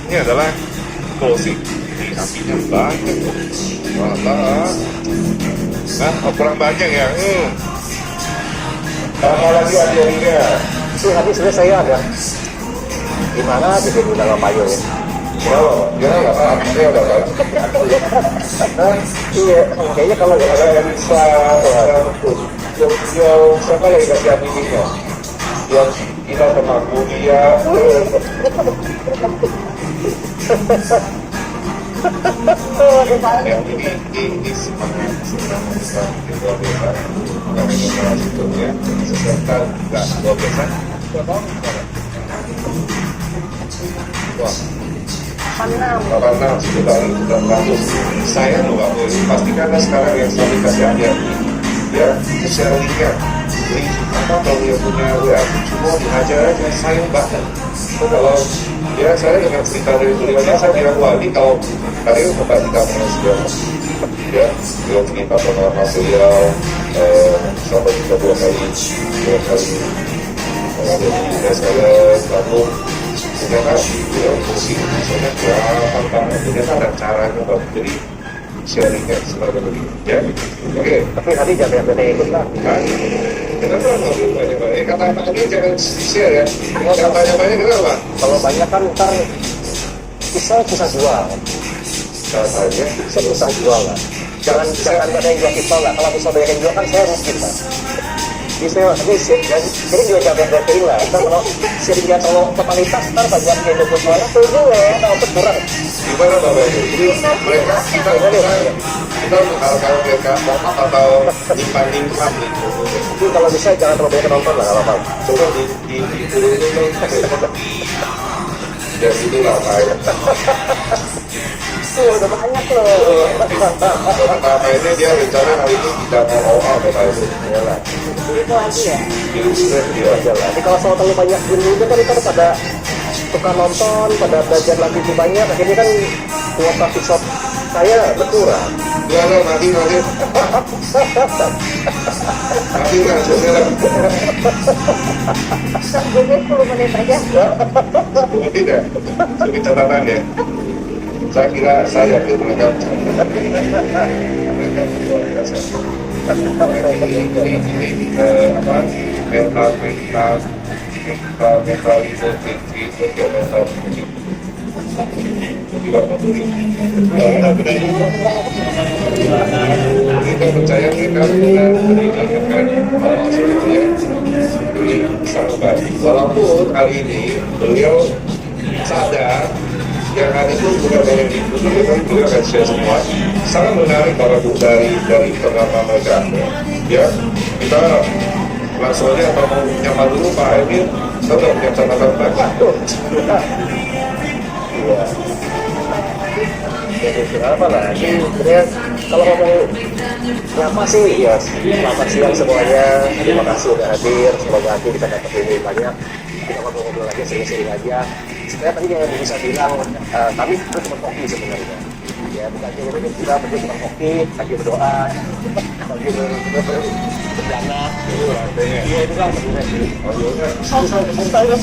Ini adalah closing. Ini apinya banyak. Wah, kurang banyak ya. Tambah lagi akhirnya. Itu tadi sebenarnya saya ada gimana gitu di dalam payung ya. Ya nggak paham. Saya udah tahu. Iya, kayaknya kalau nggak ada Yang bisa yang siapa yang dikasih animenya? Yang kita pernah kuliah. Yang ini semangat luar biasa. Kami mengenal itu ya. Seserta nggak luar biasa. Wah. 86 sudah ratus. Saya loh Pak Boy, pastikan sekarang yang saya kasih hadiah ya, share linknya. Link apa kalau yang punya WA cuma dihajar aja, sayang banget. So, kalau ya saya dengan cerita dari beliaunya saya bilang wah ini kalau tadi memperhatikan manusia ya, beliau cerita pengalaman beliau sampai juga dua kali mengalami SLS lalu ternyata dia pusing misalnya gampang banget ternyata ada caranya Pak. Jadi sharingnya seperti itu ya. Oke. Tapi tadi jangan banyak ikut lah. Kenapa nggak banyak-banyak? Kata-katanya jangan share ya. Kalau banyak-banyak kenapa? Kalau banyak kan ntar susah jual. Katanya Susah jual lah. Jangan ada yang jual kita lah. Kalau bisa banyak yang jual kan saya rugi lah. Jadi juga jangan berartiin lah. Ntar kalau sharingnya kalau totalitas ntar banyak yang ikut jualan tuh gue kalau kurang. gimana Bapak? Jadi mereka kita kalau mereka mau atau nyimpan gitu. Jadi kalau bisa jangan terlalu banyak nonton lah, kalau apa. Coba di ya itulah saya. Udah banyak loh. Pertama ini dia rencana hari ini tidak mau OA Bapak itu. Iyalah. Itu aja ya. Illustrate dia. Iyalah. Jadi kalau soal terlalu banyak game itu kan kita pada suka nonton, pada belajar lagi lebih banyak. Akhirnya kan kuota shop saya berkurang. Gimana nanti nanti nggak sebenarnya Jadi 10 menit aja. tidak jadi catatan ya. Saya kira saya itu mereka luar biasa. Ini apa mental itu mental kita percaya mereka meninggalkan sahabat. Walaupun kali ini beliau sadar yang hari itu bukan dari itu, tapi beliau akan share semua. Sangat menarik kalau dari pengalaman mereka. Ya, kita langsung aja apa mau nyapa dulu Pak Emil, tetap punya catatan banyak. Iya. Jadi apa lah? Ini sebenarnya kalau ngomong nyapa sih ya selamat siang semuanya. Terima kasih udah hadir. Semoga nanti kita dapat ilmu banyak. Kita ngobrol-ngobrol lagi sering-sering aja. Sebenarnya tadi yang bisa bilang kami itu cuma kopi sebenarnya. Ya bukan cuma kita berdua cuma kopi, lagi berdoa, lagi berdana. Iya itu kan sebenarnya. Santai kan.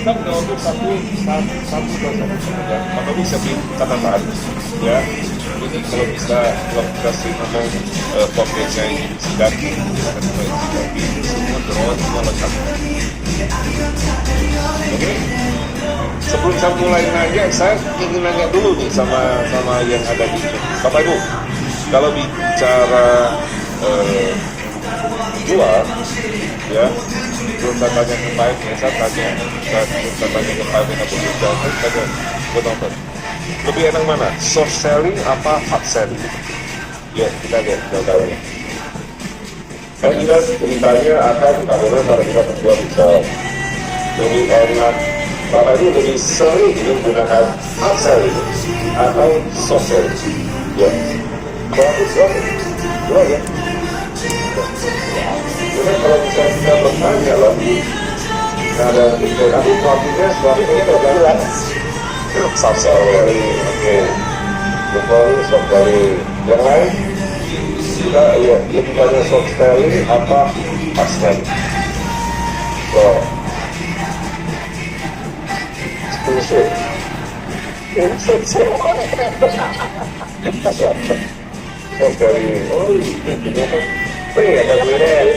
Kita udah untuk satu kalau bisa bikin catatan ya. Ini kalau bisa kasih ngomong podcastnya ini Sidaki, semua drone semua lengkap. Oke. Sebelum saya mulai nanya, saya ingin nanya dulu nih sama yang ada di sini. Bapak Ibu, kalau bicara jual, ya, belum saya tanya ke Pak Emil, saya tanya ke Pak Emil atau saya tanya ke nonton. Lebih enak mana? Soft selling apa hard selling? Ya, kita lihat gambarnya. Saya kira ceritanya akan bagaimana kalau kita berdua bisa lebih enak. Bapak itu lebih sering menggunakan hard selling atau soft selling. Ya, bagus dua ya. Jadi kalau misalnya kita bertanya lagi, ada tapi suaminya adalah Soft Strawberry, oke. Brokoli, strawberry. Yang lain? Kita lihat lebih banyak soft strawberry apa hard strawberry? So, susu. strawberry. Oh, ternyata. Iya, ada durian.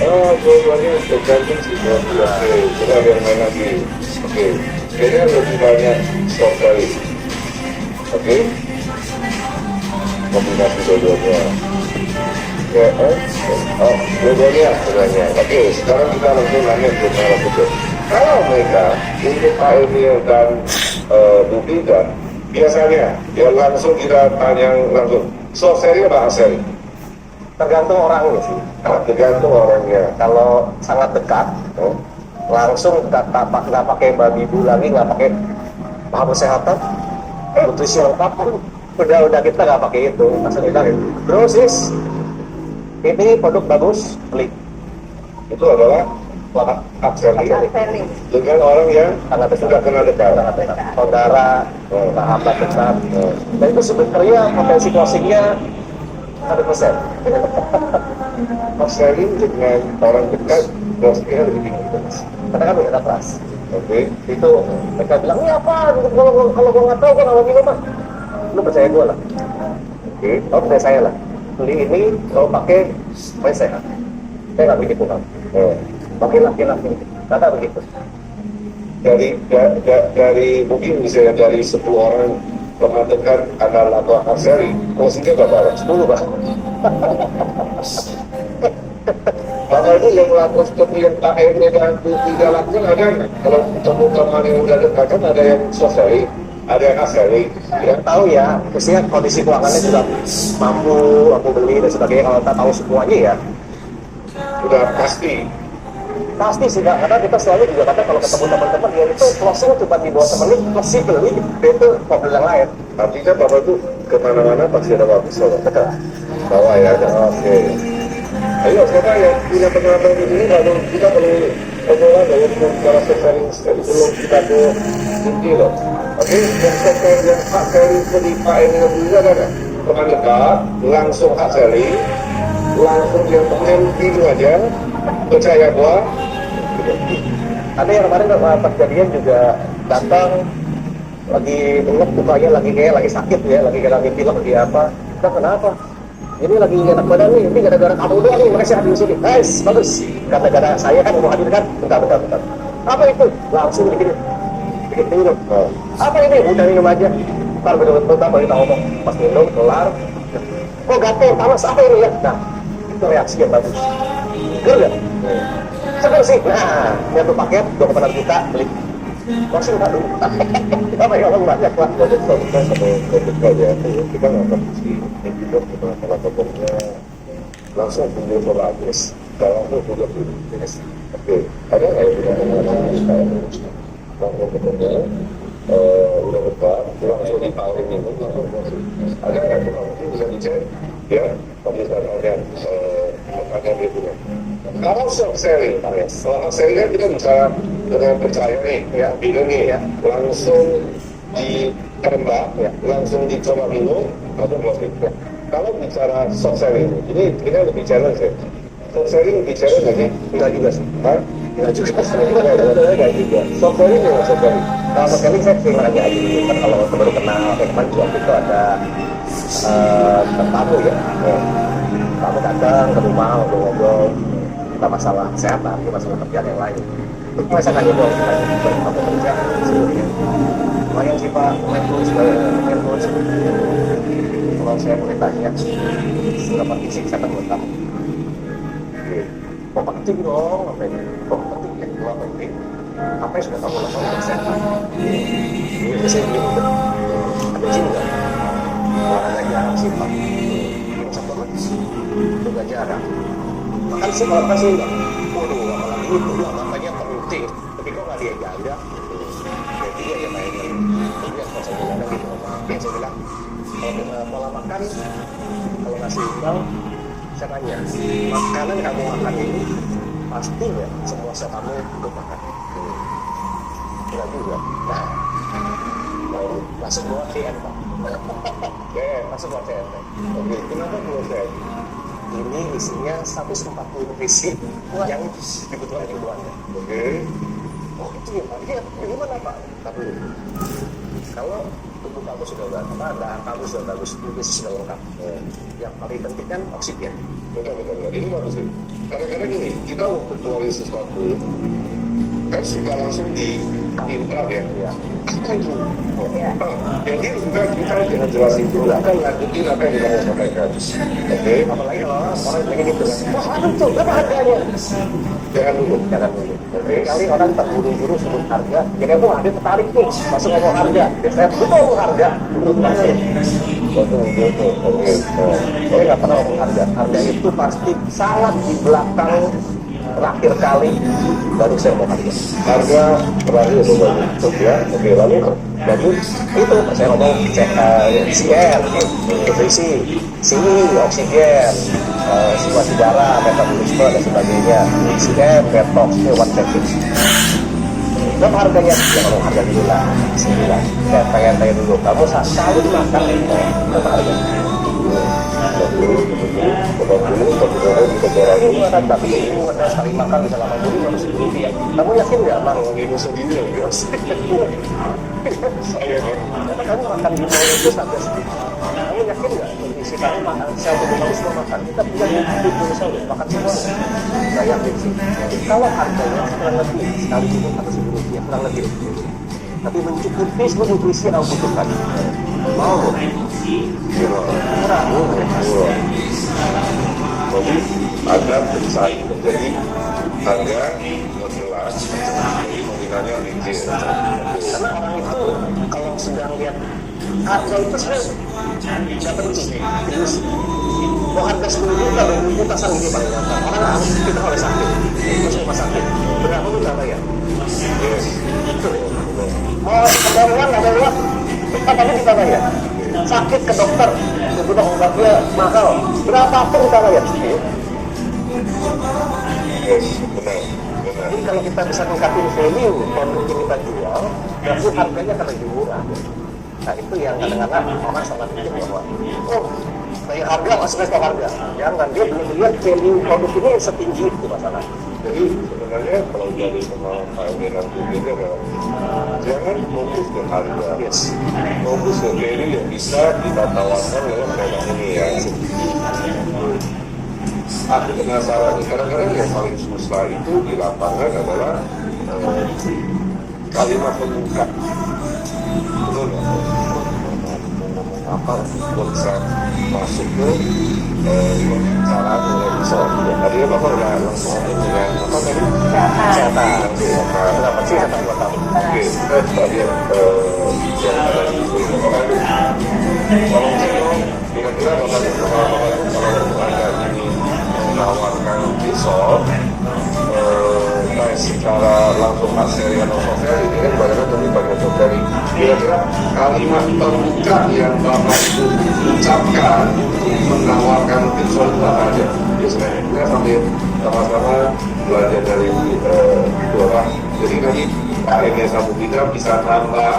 Oh, dua-duanya tergantung sih. Oke, kita lihat main lagi. Oke, kayaknya lebih banyak strawberry. Oke, kombinasi dua-duanya. Ya, dua-duanya. Oke, sekarang kita langsung nanya ke merah putih. Kalau mereka untuk Pak Emil dan Bu Peter, biasanya ya langsung kita tanya langsung. So, seri apa seri? Tergantung orangnya sih. Tergantung orangnya. Kalau sangat dekat, langsung nggak pakai babi bu lagi, nggak pakai paham kesehatan, nutrisi lengkap, udah kita nggak pakai itu. Langsung kita bro sis, ini produk bagus, beli. Itu adalah upselling Selling. dengan orang yang Sangat sudah kenal dekat. sangat dekat. Saudara, sahabat dekat. Dan itu sebenarnya potensi closingnya 100%. Upselling dengan orang dekat, costnya lebih tinggi. Karena kan udah ada trust. Oke, Itu mereka bilang, ini apa? Kalau gua nggak tahu, gua nggak mau minum mah. Lu percaya gua lah. oke. Kau percaya saya lah. Beli ini, kau pakai, main sehat. Saya nggak begitu kan. Pakai laki. Kata begitu. Dari mungkin misalnya dari 10 orang pernah dekat adalah atau upselling, costnya berapa? 10 Pak. Karena itu yang melakukan seperti yang Pak Emil dan Bu Tiga lakukan ada nggak? Kalau ketemu teman yang udah dekat kan ada yang selesai, ada yang upselling, ya. Tahu ya, mestinya kondisi keuangannya juga mampu beli dan sebagainya. Kalau kita tahu semuanya ya, Udah pasti. pasti sih Kak. Karena kita selalu juga kata kalau ketemu teman-teman ya itu closing cuma di bawah temen itu pasti beli, itu problem yang lain. Artinya Bapak tuh kemana-mana pasti ada Bapak Sobat. Betul. Bawa ya, oke. Ayo, siapa yang punya pengalaman di sini, lalu kita perlu obrolan dari para sharing sebelum kita ke inti loh. Oke, yang sharing yang Pak Seri di Pak Emil juga ada teman dekat, langsung Pak Seri, langsung yang temen video aja, percaya gua. Ada yang kemarin pas jadian juga datang lagi belum mukanya lagi sakit ya, lagi pilek lagi apa. Kita kenapa? Ini lagi enak badan nih, ini gara-gara kamu doang nih, makanya saya hadir di sini. Guys, bagus. Gara-gara saya kan mau hadir kan, bentar. Apa itu? Langsung bikin minum. Apa ini? Udah minum aja. Ntar betul-betul baru kita ngomong. Pas minum, kelar. Kok gatel, panas, apa ini ya? Nah, itu reaksi yang bagus. Betul nggak? Seger sih. Nah, ini satu paket, 2,6 juta, beli. Langsung tak dulu. Apa yang ngomong banyak lah. Kita ketika ya, kita nggak akan sih, kita masalah topoknya langsung beli berlapis, langsung juga beli. Oke, ada nggak yang punya pengalaman kita langsung ketemu, udah dekat, langsung ditawarin ini, langsung kasih. Ada nggak tuh mungkin bisa dicek, ya, kalau misalnya makanya dia punya. Kalau self selling, kalau selling kan kita bicara dengan percaya nih, ya, video nih, ya, langsung ditembak, ya, langsung dicoba minum atau closing. Ya. Kalau bicara soft selling, ini kita lebih challenge ya. Soft selling lebih challenge nggak sih? Enggak juga sih. Hah? Enggak juga. Enggak juga. Soft selling nggak soft selling? Kalau sekali saya sering nanya aja dulu kan kalau baru kenal kayak kemarin waktu itu ada tamu ya, tamu datang ke rumah ngobrol-ngobrol kita masalah kesehatan, masalah kerjaan yang lain. Terus saya nanya dong, kamu kerja sebelumnya lumayan sih Pak, lumayan terus. Kalau saya boleh tanya seberapa fisik saya buat kamu? Kok penting dong, kok penting ya, dua penting. Apa yang sudah kamu lakukan untuk kesehatan? Ini saya bilang, ada sih enggak? Olahraga jarang sih Pak. Contohnya, juga jarang. Makan sih kalau kasih enggak? Waduh, apalagi itu katanya penting. Tapi kok nggak dia jaga? Jadi dia main. Jadi yang saya bilang gitu. Yang saya bilang, kalau pola makan, kalau nggak seimbang, saya tanya, makanan yang kamu makan ini pasti nggak semua kamu untuk makan? Enggak juga. Nah, masuk buat CN Pak. Masuk buat CN. Oke, kenapa buat CN? Ini isinya 140 visi yang dibutuhkan lingkungannya. Oke. Oh itu ya Pak, ini gimana Pak? Tapi kalau tubuh kamu sudah ada kamu sudah bagus, tubuh sudah lengkap. Yang paling penting kan oksigen. Betul. Ini bagus sih. Kadang-kadang gini, kita waktu tulis sesuatu kan suka langsung diimprak ya. Apa itu? Jadi kita jangan jelasin dulu, kan lanjutin apa yang kita sampaikan. Oke. Apalagi kalau orang pengen gitu kan, wah aduh tuh, berapa harganya? Jangan dulu. Oke. Kali orang terburu-buru sebut harga, jadi aku ada tertarik nih, masuk ngomong harga. Biasanya betul harga, menurut masuk. Betul. Oke. Saya nggak pernah ngomong harga. Harga itu pasti sangat di belakang terakhir kali baru saya mau harga. Harga terakhir itu bagus ya. Oke, lalu bagus. Itu saya ngomong CR, nutrisi, sini oksigen, sirkulasi darah, metabolisme dan sebagainya. CM, detox, one package. Berapa harganya? Ya ngomong harga dulu lah. Bismillah. Saya tanya dulu. Kamu sekali makan berapa harganya? 40 kan tapi ini ada sekali makan bisa 80 rupiah. Kamu yakin nggak bang? ini segini ya. Saya Karena kamu makan di mall itu sampai segitu. Kamu yakin nggak kondisi kamu makan sel tubuh kamu semua makan? Kita punya tubuh sel makan semua. Nggak yakin sih. Kalau harganya kurang lebih sekali itu 100 rupiah kurang lebih. Tapi mencukupi semua nutrisi yang kamu butuhkan. Mau? Murah. jadi ada bersaing menjadi harga jelas jadi nominalnya ringgit. Karena orang itu kalau sedang lihat harga itu sebenarnya nggak penting. Terus mau harga 10 juta, 20 juta sang ini paling gampang. Orang harus kita oleh sakit, terus rumah sakit. Berapa tuh nggak bayar? Yes. Mau ada uang nggak ada uang, tapi kita bayar. Sakit ke dokter, kemudian obatnya mahal. Berapapun kita bayar. Yes, benar. Jadi kalau kita bisa meningkatin value produk yang kita jual, berarti harganya akan lebih murah. Nah itu yang kadang-kadang orang salah pikir bahwa oh bayar harga masuk ke harga. Jangan, dia belum lihat value produk ini setinggi itu masalah. Jadi sebenarnya kalau dari pengalaman nanti itu adalah jangan fokus ke harga, Yes. fokus ke value yang bisa kita tawarkan lewat produk ini ya. Aku penasaran, kadang-kadang yang paling susah itu di lapangan adalah kalimat pembuka. Betul nggak? Apa untuk bisa masuk ke cara mulai bisa. Tadi Bapak udah langsung dengan apa tadi? Kesehatan. Langsung Berapa sih kata buat kamu? Oke, tadi yang ada di sini. Kalau kira-kira Bapak itu kalau ada ini menawarkan pisau baik secara langsung hasil atau software ini kan banyak tadi banyak dari kira-kira kalimat terbuka yang Bapak itu ucapkan menawarkan pisau itu apa aja biasanya kita sambil sama-sama belajar dari orang jadi nanti Pak Ene Sabu kita bisa tambah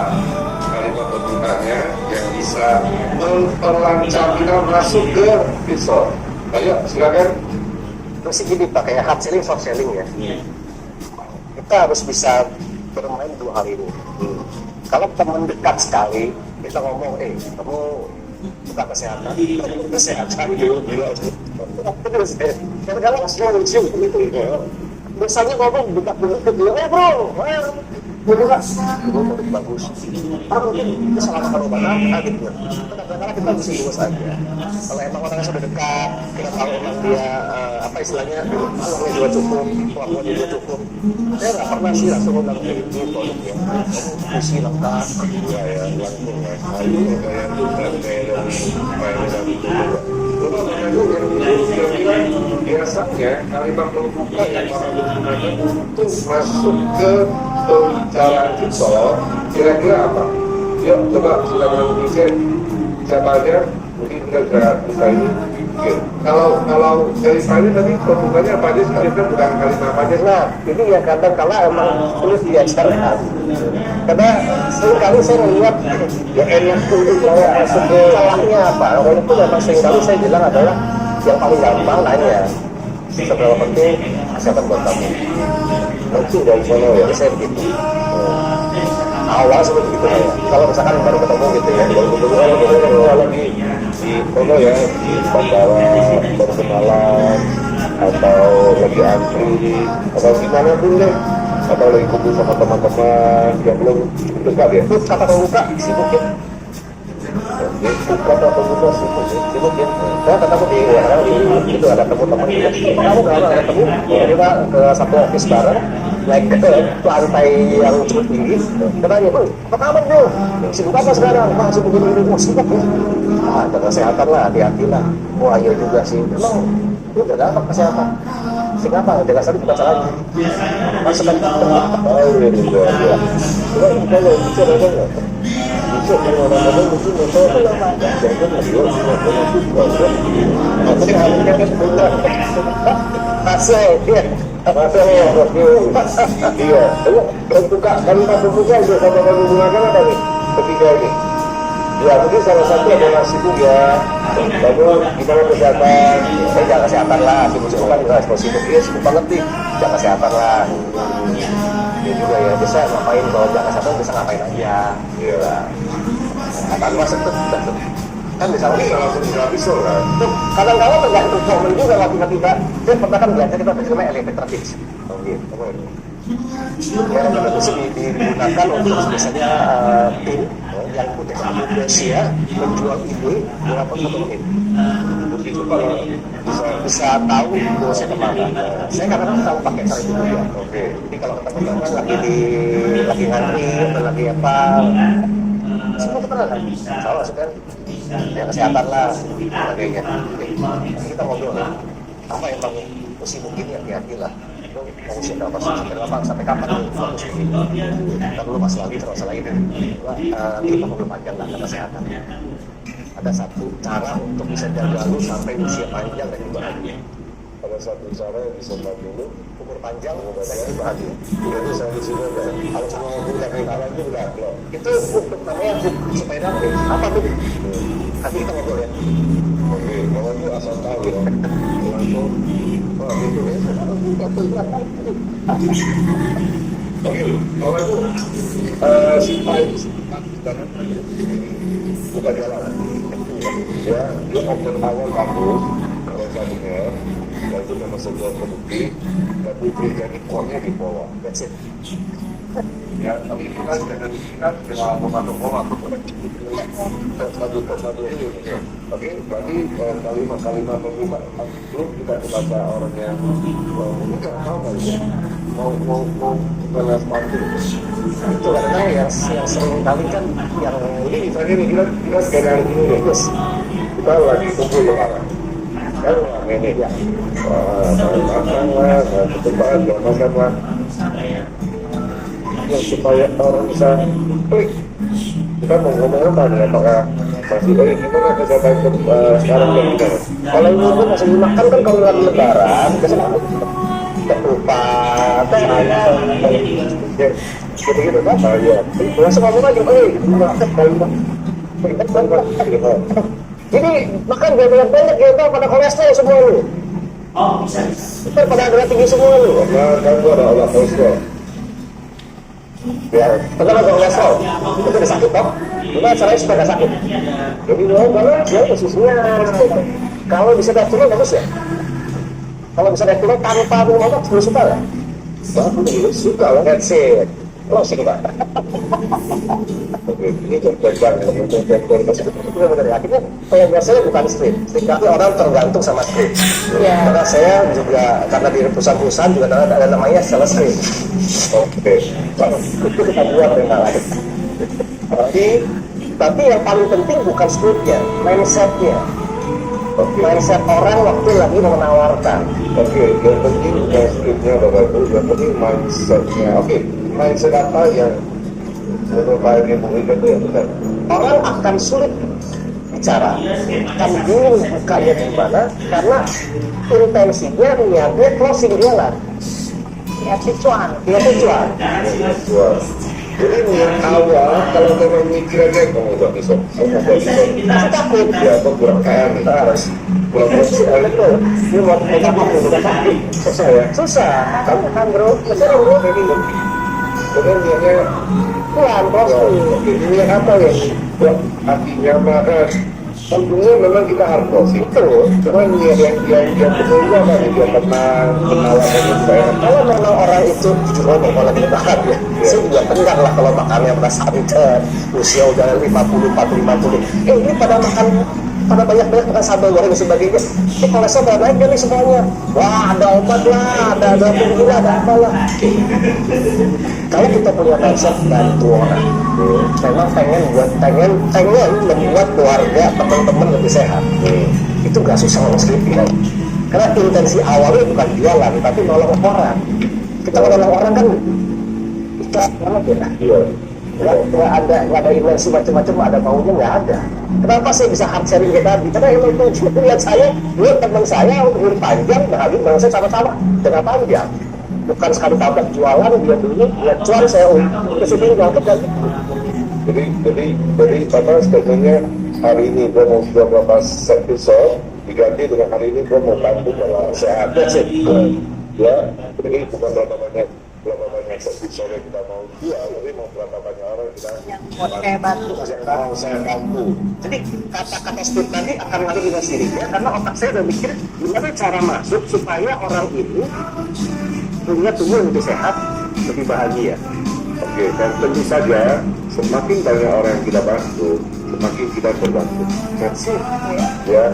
kalimat terbukanya yang bisa memperlancar kita masuk ke pisau. Ayo silakan. Terus gini Pak, kayak hard selling, soft selling ya. Kita harus bisa bermain dua hal ini. Kalau teman dekat sekali, kita ngomong, kamu suka kesehatan, kesehatan gitu. Terus, kadang-kadang semua lucu gitu. Biasanya ngomong dekat-dekat dia, bro, bukan bagus. Orang mungkin itu salah makan obat gitu. Kadang-kadang kita mesti luas aja. Kalau emang orangnya sudah dekat, kita tahu emang dia apa istilahnya, uangnya juga cukup, kemampuannya juga cukup. Saya nggak pernah sih langsung bilang kayak gitu produknya. Kamu isi lengkap, Ya, langsung ya. Ayo kayak dari itu juga. Kira-kira biasanya kalimat pembuka yang Bapak gunakan untuk masuk ke pembicaraan kita, kira-kira apa? Yuk coba kita berbicara siapa aja, mungkin kita bisa ini Oke. Kalau kalimatnya tadi pembukaannya apa aja sih? Kita bukan kalimat apa aja. Nah, ini ya kadang kala emang sulit diajarkan. Karena sering kali saya melihat ya yang sulit salahnya apa. Orang itu memang sering kali saya bilang adalah yang paling gampang nanya seberapa penting kesehatan buat kamu. Itu dari sana ya, saya begitu. Awal seperti itu ya. Kalau misalkan baru ketemu gitu ya, baru ketemu lagi di Kono ya, di bandara baru kenalan atau lagi antri atau gimana pun deh, atau lagi kumpul sama teman-teman yang belum dekat ya. Terus kata pembuka sibuk ya. Kata pembuka sibuk ya. Saya ketemu di itu ada teman-teman juga. Kamu kalau ada ketemu, kita ke satu office bareng. Naik ke lantai yang cukup tinggi, katanya, "Bang, apa kabar bro? Sibuk apa sekarang? Bang, sibuk ini, sibuk ya? Ah, jaga kesehatan lah, hati-hati lah." Wah, iya juga sih. Emang, lu jaga apa kesehatan? Kenapa? Jaga kesehatan bukan salahnya. Maksudnya, oh iya, iya. Cuma kalau bicara ada nggak? Bisa kalau orang-orang mungkin itu apa? Jaga radio, maksudnya harusnya kan sebentar. Masa ya? Masa ya? Iya. Pembuka, kalimat pembuka juga sama kami gunakan apa nih? Ketiga ini. Ya, mungkin salah satu adalah sibuk ya. Lalu gimana kesehatan? Saya jaga kesehatan lah. Sibuk-sibuk kan juga sibuk. Iya, sibuk banget nih. Jaga kesehatan lah. Ya juga ya, bisa ngapain kalau jaga kesehatan bisa ngapain aja. Iya. Tanpa sentuh. Kan misalnya langsung dihabisul kan. Kadang-kadang tergantung momen juga lah tiba-tiba. Saya pernah kan belajar kita namanya elevator pitch. Oh gitu. Ya, elevator pitch digunakan untuk biasanya tim yang punya Indonesia menjual ide berapa 1 menit. Begitu kalau bisa tahu saya kemana. Saya kadang-kadang tahu pakai cara itu ya. Oke. Jadi kalau teman-teman lagi ngantri atau lagi apa, semua kita kan salah kan ya kesehatan lah sebagainya. Kita ngobrol lah apa yang bang mungkin hati-hati lah mau usia berapa sampai kapan bagus ini kita dulu masih lagi terus lagi kita ngobrol panjang lah kesehatan. Ada satu cara untuk bisa jaga lu sampai usia panjang dan bahagia. Ada satu cara yang bisa bantu lu umur panjang dan bahagia. Itu saya di sini kalau cuma ngomong dari awal itu udah itu untuk namanya supaya nanti apa tuh? Nanti kita ngobrol ya. Oke, kalau itu asal tahu ya. Langsung, wah gitu ya. Oke, kalau itu simpan bukan jalan. Ya, dia open awal bagus. Kalau saya dengar, dan itu memang sebuah terbukti, dan diberikan core-nya di bawah. That's it. Ya, tapi kita dengan memantau satu ini. Oke, berarti kalimat pembuka belum kita kebaca orang yang mungkin nggak tahu kali ya mau balas pantun itu karena yang sering kali kan yang ini kita sekarang ini deh kita lagi kumpul orang kan ini ya makan lah ketupat makan lah yang supaya orang bisa klik kita mau ngomong apa nih apakah masih baik gimana kesehatan sekarang dan gimana kalau ini pun masih dimakan kan kalau lagi lebaran biasanya ketupat gitu kan ya biasa ngomong aja jadi makan banyak ya pada kolesterol semua lu ntar pada darah tinggi semua lu kan gua ada olah kolesterol ya, pertama kalau kolesterol itu udah sakit toh gimana caranya supaya gak sakit jadi bagus ya khususnya kalau bisa diaturnya bagus ya kalau bisa diaturnya tanpa minum obat belum suka lah bagus suka lah that's it closing pak oke ini contoh-contoh benar-benar akhirnya yang biasanya bukan street tapi orang tergantung sama street karena saya juga karena di perusahaan-perusahaan juga ada namanya sales street oke itu kita buat yang lain tapi yang paling penting bukan streetnya mindsetnya mindset orang waktu lagi menawarkan yang penting bukan streetnya bapak ibu yang penting mindsetnya mindset apa yang menurut Pak Ibu itu yang benar orang akan sulit bicara. Kan bingung bukanya gimana, karena intensinya niatnya closing jualan. Niatnya cuan. Jadi niat awal kalau memang mikir aja kamu udah bisa, Masih takut. ya atau kurang KR, Harus. kurang sosial. Betul. Ini buat mereka udah sakit. Susah ya. Susah. Kan bro, betul bro. Kemudian niatnya Pelan, closing. ini apa ya? Buat hatinya mah untungnya memang kita harus closing. Betul. Cuma niat yang betul juga kan dia tenang, kenalan dan supaya Kalau memang orang itu jujur ngomong kalau lagi makan ya, saya juga tegang lah kalau makannya santan, usia udah 50, 40, 50. Ini pada banyak makan sambal goreng dan sebagainya. Kolesterol udah naik nih semuanya. Wah, ada obat lah, ada penggula, ada apa lah. Kalau kita punya konsep bantu orang, memang pengen membuat keluarga, teman-teman lebih sehat. Itu gak susah ngomong skripsi kan? Karena intensi awalnya bukan jualan, tapi nolong orang. Kita nolong orang kan ikhlas banget ya. iya. Nggak ada intensi macam-macam, ada maunya nggak ada. Kenapa saya bisa hard sharing kayak tadi? Karena emang itu lihat saya, lihat teman saya umur panjang, bahagia, barang saya sama-sama dengan panjang. Bukan sekali tabrak jualan dia dulu, lihat cuan saya ke sini nyangkut dan Jadi apa statementnya hari ini gue mau jual berapa set pisau diganti dengan hari ini gue mau bantu kalau sehat. that's it. Ya, jadi bukan berapa banyak set pisau yang kita mau jual, tapi mau berapa banyak orang kita Kayak batu. mau saya bantu. Jadi kata-kata speed tadi akan lari dengan sendirinya karena otak saya udah mikir gimana cara masuk supaya orang ini punya tubuh yang lebih sehat, lebih bahagia. Oke, dan tentu saja semakin banyak orang yang kita bantu, semakin kita terbantu. That's it. Ya,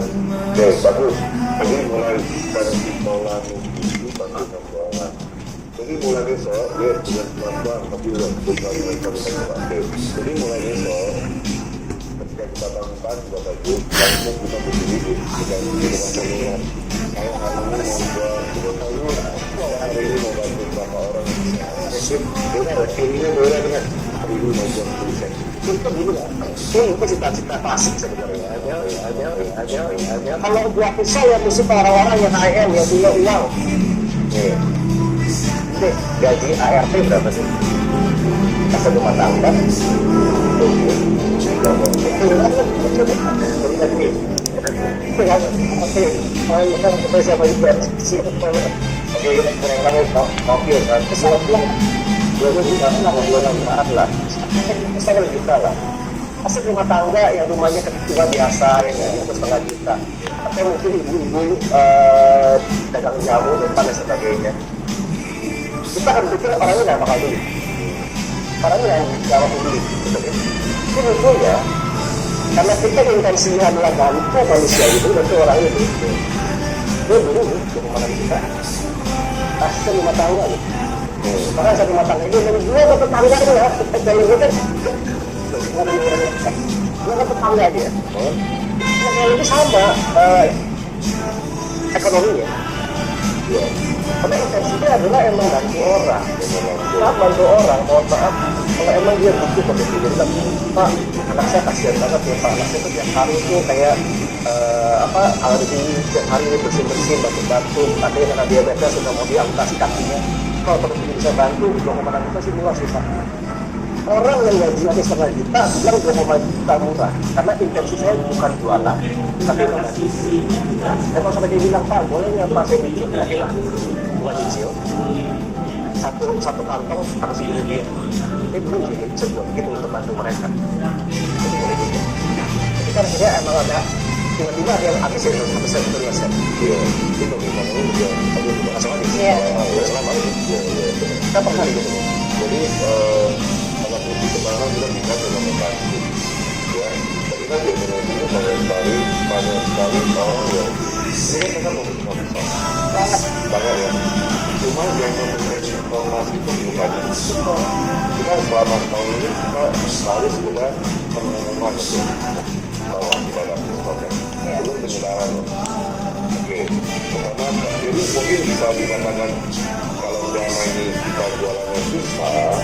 oke, bagus. Jadi mulai dari pola nutrisi bantu keuangan. Jadi mulai besok, dia sudah pelan-pelan, tapi udah mereka bisa oke. Jadi mulai besok, ketika kita bangun juga baju, langsung kita berdiri, kita dengan saya hari ini mau jual hari ini mau bantu berapa orang yang bisa. Ini boleh dengan hari ini mau jual tulisan. Itu dulu lah. Itu cita-cita klasik sebenarnya. Ada. Kalau buat pisau ya mesti orang-orang yang high-end yang punya uang. Nih, Nih, gaji ART berapa sih? Masa rumah tangga? Oke, kalau siapa juga oke, kurang-kurang mobil kan. Kesal bilang 20 juta lah. Saya juta lah. Pasti rumah tangga yang rumahnya kecil biasa yang 1,5 juta. Tapi mungkin ibu-ibu dagang jamu dan sebagainya. Kita akan pikir orangnya nggak bakal beli. Orangnya nggak bakal beli. Itu lucu ya. Karena kita intensinya adalah bantu manusia itu, berarti orangnya itu. Dia dulu di rumah kita. Pasti rumah tangga gitu. Karena satu rumah tangga itu dari dua ke tetangga itu ya. Dari itu kan dua ke tetangga aja. Yang itu sama ekonominya. Karena intensinya adalah emang bantu orang. Saat bantu orang, mohon maaf, kalau emang dia butuh kondisi jadi kan, Pak, anak saya kasihan banget ya Pak, anak saya tuh tiap hari tuh kayak alergi, tiap hari bersin-bersin, bantu-bantu, katanya karena diabetes sudah mau diamputasi kakinya. Kalau terus bisa bantu, 2,6 juta sih murah sih Pak. Orang yang gaji nanti 1,5 juta bilang 2,5 juta murah, karena intensi saya bukan jualan, tapi membantu. Kalau sampai dia bilang, Pak, boleh nggak Pak saya nyicil? Ya, bukan nyicil. Satu kantong harus segini dia. Ini belum sih bisa buat gitu untuk bantu mereka. Jadi boleh juga. Jadi kan akhirnya emang ada tiba-tiba ada yang habis itu ya set. iya, itu ngomongin juga, kalau itu nggak salah nih. Iya. Nggak salah banget. Kita pernah gitu. Jadi kalau di kemarin kita bisa dengan membantu, ya. Tapi kan biasanya itu banyak sekali orang yang ini kan mereka mau bisa banget ya. Cuma yang memberikan informasi itu bukan kita selama tahun ini kita selalu sudah pengumuman itu bahwa kita ada sesuatu belum penyebaran loh. Oke, pertama jadi mungkin bisa dikatakan kalau dana ini kita jualannya susah,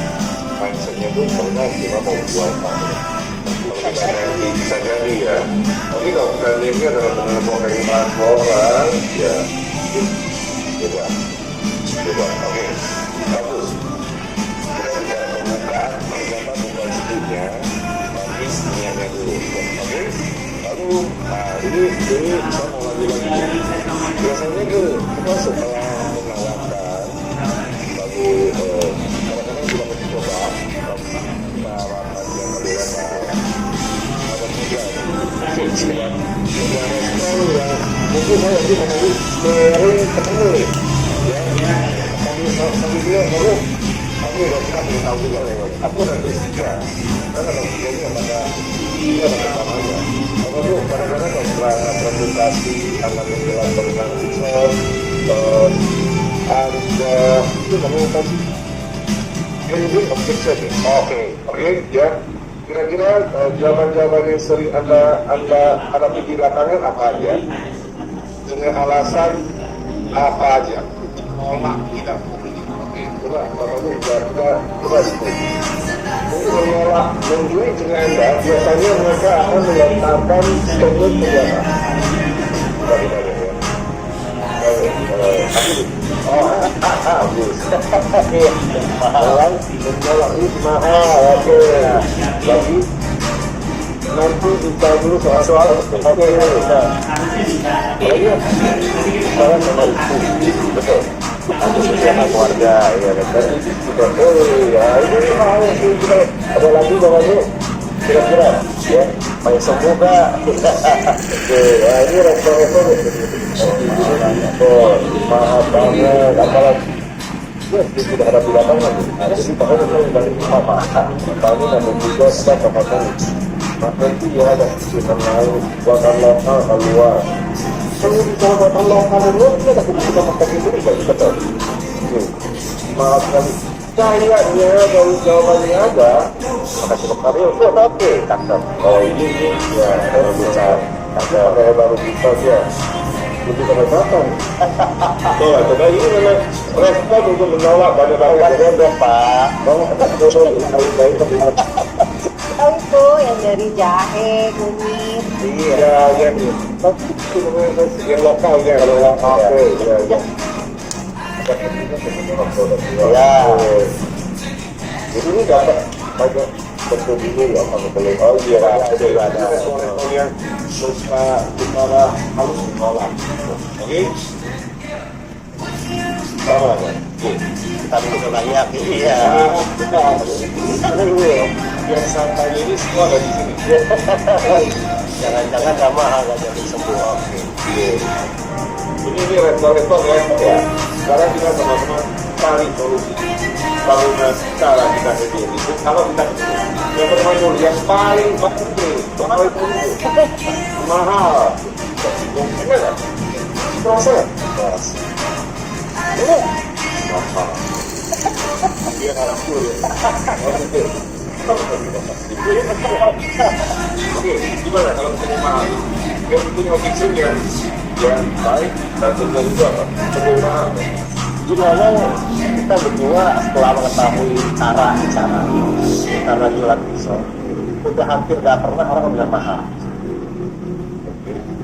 mindsetnya tuh pernah kita mau jual apa? Kalau kita bisa jadi ya. Tapi kalau kita lihatnya adalah benar mau dari orang, ya coba, oke, bagus. Kita tidak membuka, bagaimana bukan sebutnya, tapi niatnya dulu, oke. Lalu, nah ini saya mau lagi. Biasanya kita setelah menawarkan, lalu kadang-kadang sudah mencoba, penawaran yang berbeda. Sebuah respon yang mungkin saya nanti menunggu sering ketemu nih ya sambil dia baru aku udah pernah tahu juga lewat aku udah bersedia karena kalau jadi pada dia ada pertamanya apa tuh kadang-kadang kalau presentasi akan menjelaskan tentang siswa ada itu namanya tadi building objection oke ya. Kira-kira jawaban-jawaban yang sering anda hadapi di lapangan apa aja? Dengan alasan apa aja? Menolak tidak membeli. Oke, coba coba itu. Untuk menolak membeli dengan anda, biasanya mereka akan melontarkan statement kegiatan. Mahal, menolak itu mahal, oke. Jadi nanti kita dulu soal oke. Sekarang memang betul. Ada sosial keluarga, ya kan? Ya ini mahal sih kita. Ada lagi bagaimana? Kira-kira, ya, main semoga. Oke, ya ini respon-respon. Oh, mahal banget, apalagi ya, tidak ada di lapangan. Jadi pokoknya kalau dari apa kami nanti juga kita katakan maka itu ya ada dengan lain buatan lokal keluar. Kalau bicara buatan lokal keluar kita ada kita pakai itu juga betul. Maaf sekali. Kayaknya kalau jawabannya ada, maka cukup karya itu oke, cakep. Oh ini ya baru bisa, kayak baru bisa ya. Lebih kesempatan. Betul, coba ini memang respon untuk menolak banyak-banyak dong Pak. Tahu itu yang dari jahe, kunyit. Iya, ya. Tapi itu yang lokal ya, kalau lokal. Ya. Ya. Jadi ini dapat banyak betul dulu ya kalau boleh. Oh iya, ada respon yang secara halus menolak. Oke. Sama kan? Tapi itu banyak. Iya. Yang santai ini semua ada di sini. Jangan-jangan sama agak jadi sembuh. Oke. Ini respon ya. Sekarang kita sama-sama cari solusi. Bagaimana cara kita hidup itu? Kalau kita yang pertama yang paling penting, mahal, mungkin ada proses, mahal. Dia harus dulu. Oke, gimana kalau ketemu mahal? Yang punya fiction yang baik dan tentu juga ketemu mahal. Gimana kita berdua setelah mengetahui cara jualan pisau, udah hampir gak pernah orang bilang mahal.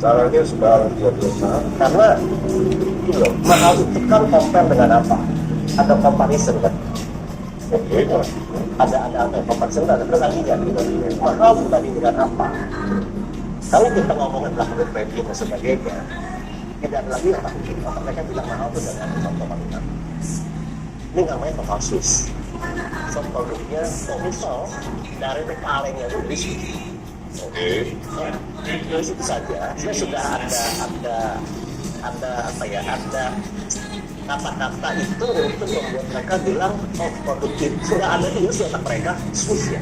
Caranya sudah biasa. Karena ini loh, mahal itu kan compare dengan apa? Ada comparison kan? Ada comparison, ada perbandingan gitu. Mahal dibanding dengan apa? Kalau kita ngomongin belakang trading dan sebagainya, tidak ada lagi apa mereka bilang mahal itu dari contoh palingan. Ini namanya lokal Swiss. So produknya misal dari kalengnya itu dari Swiss. Oke. Dari situ saja saya sudah ada kata-kata itu untuk membuat mereka bilang produktif. Sudah ada di otak mereka Swiss ya.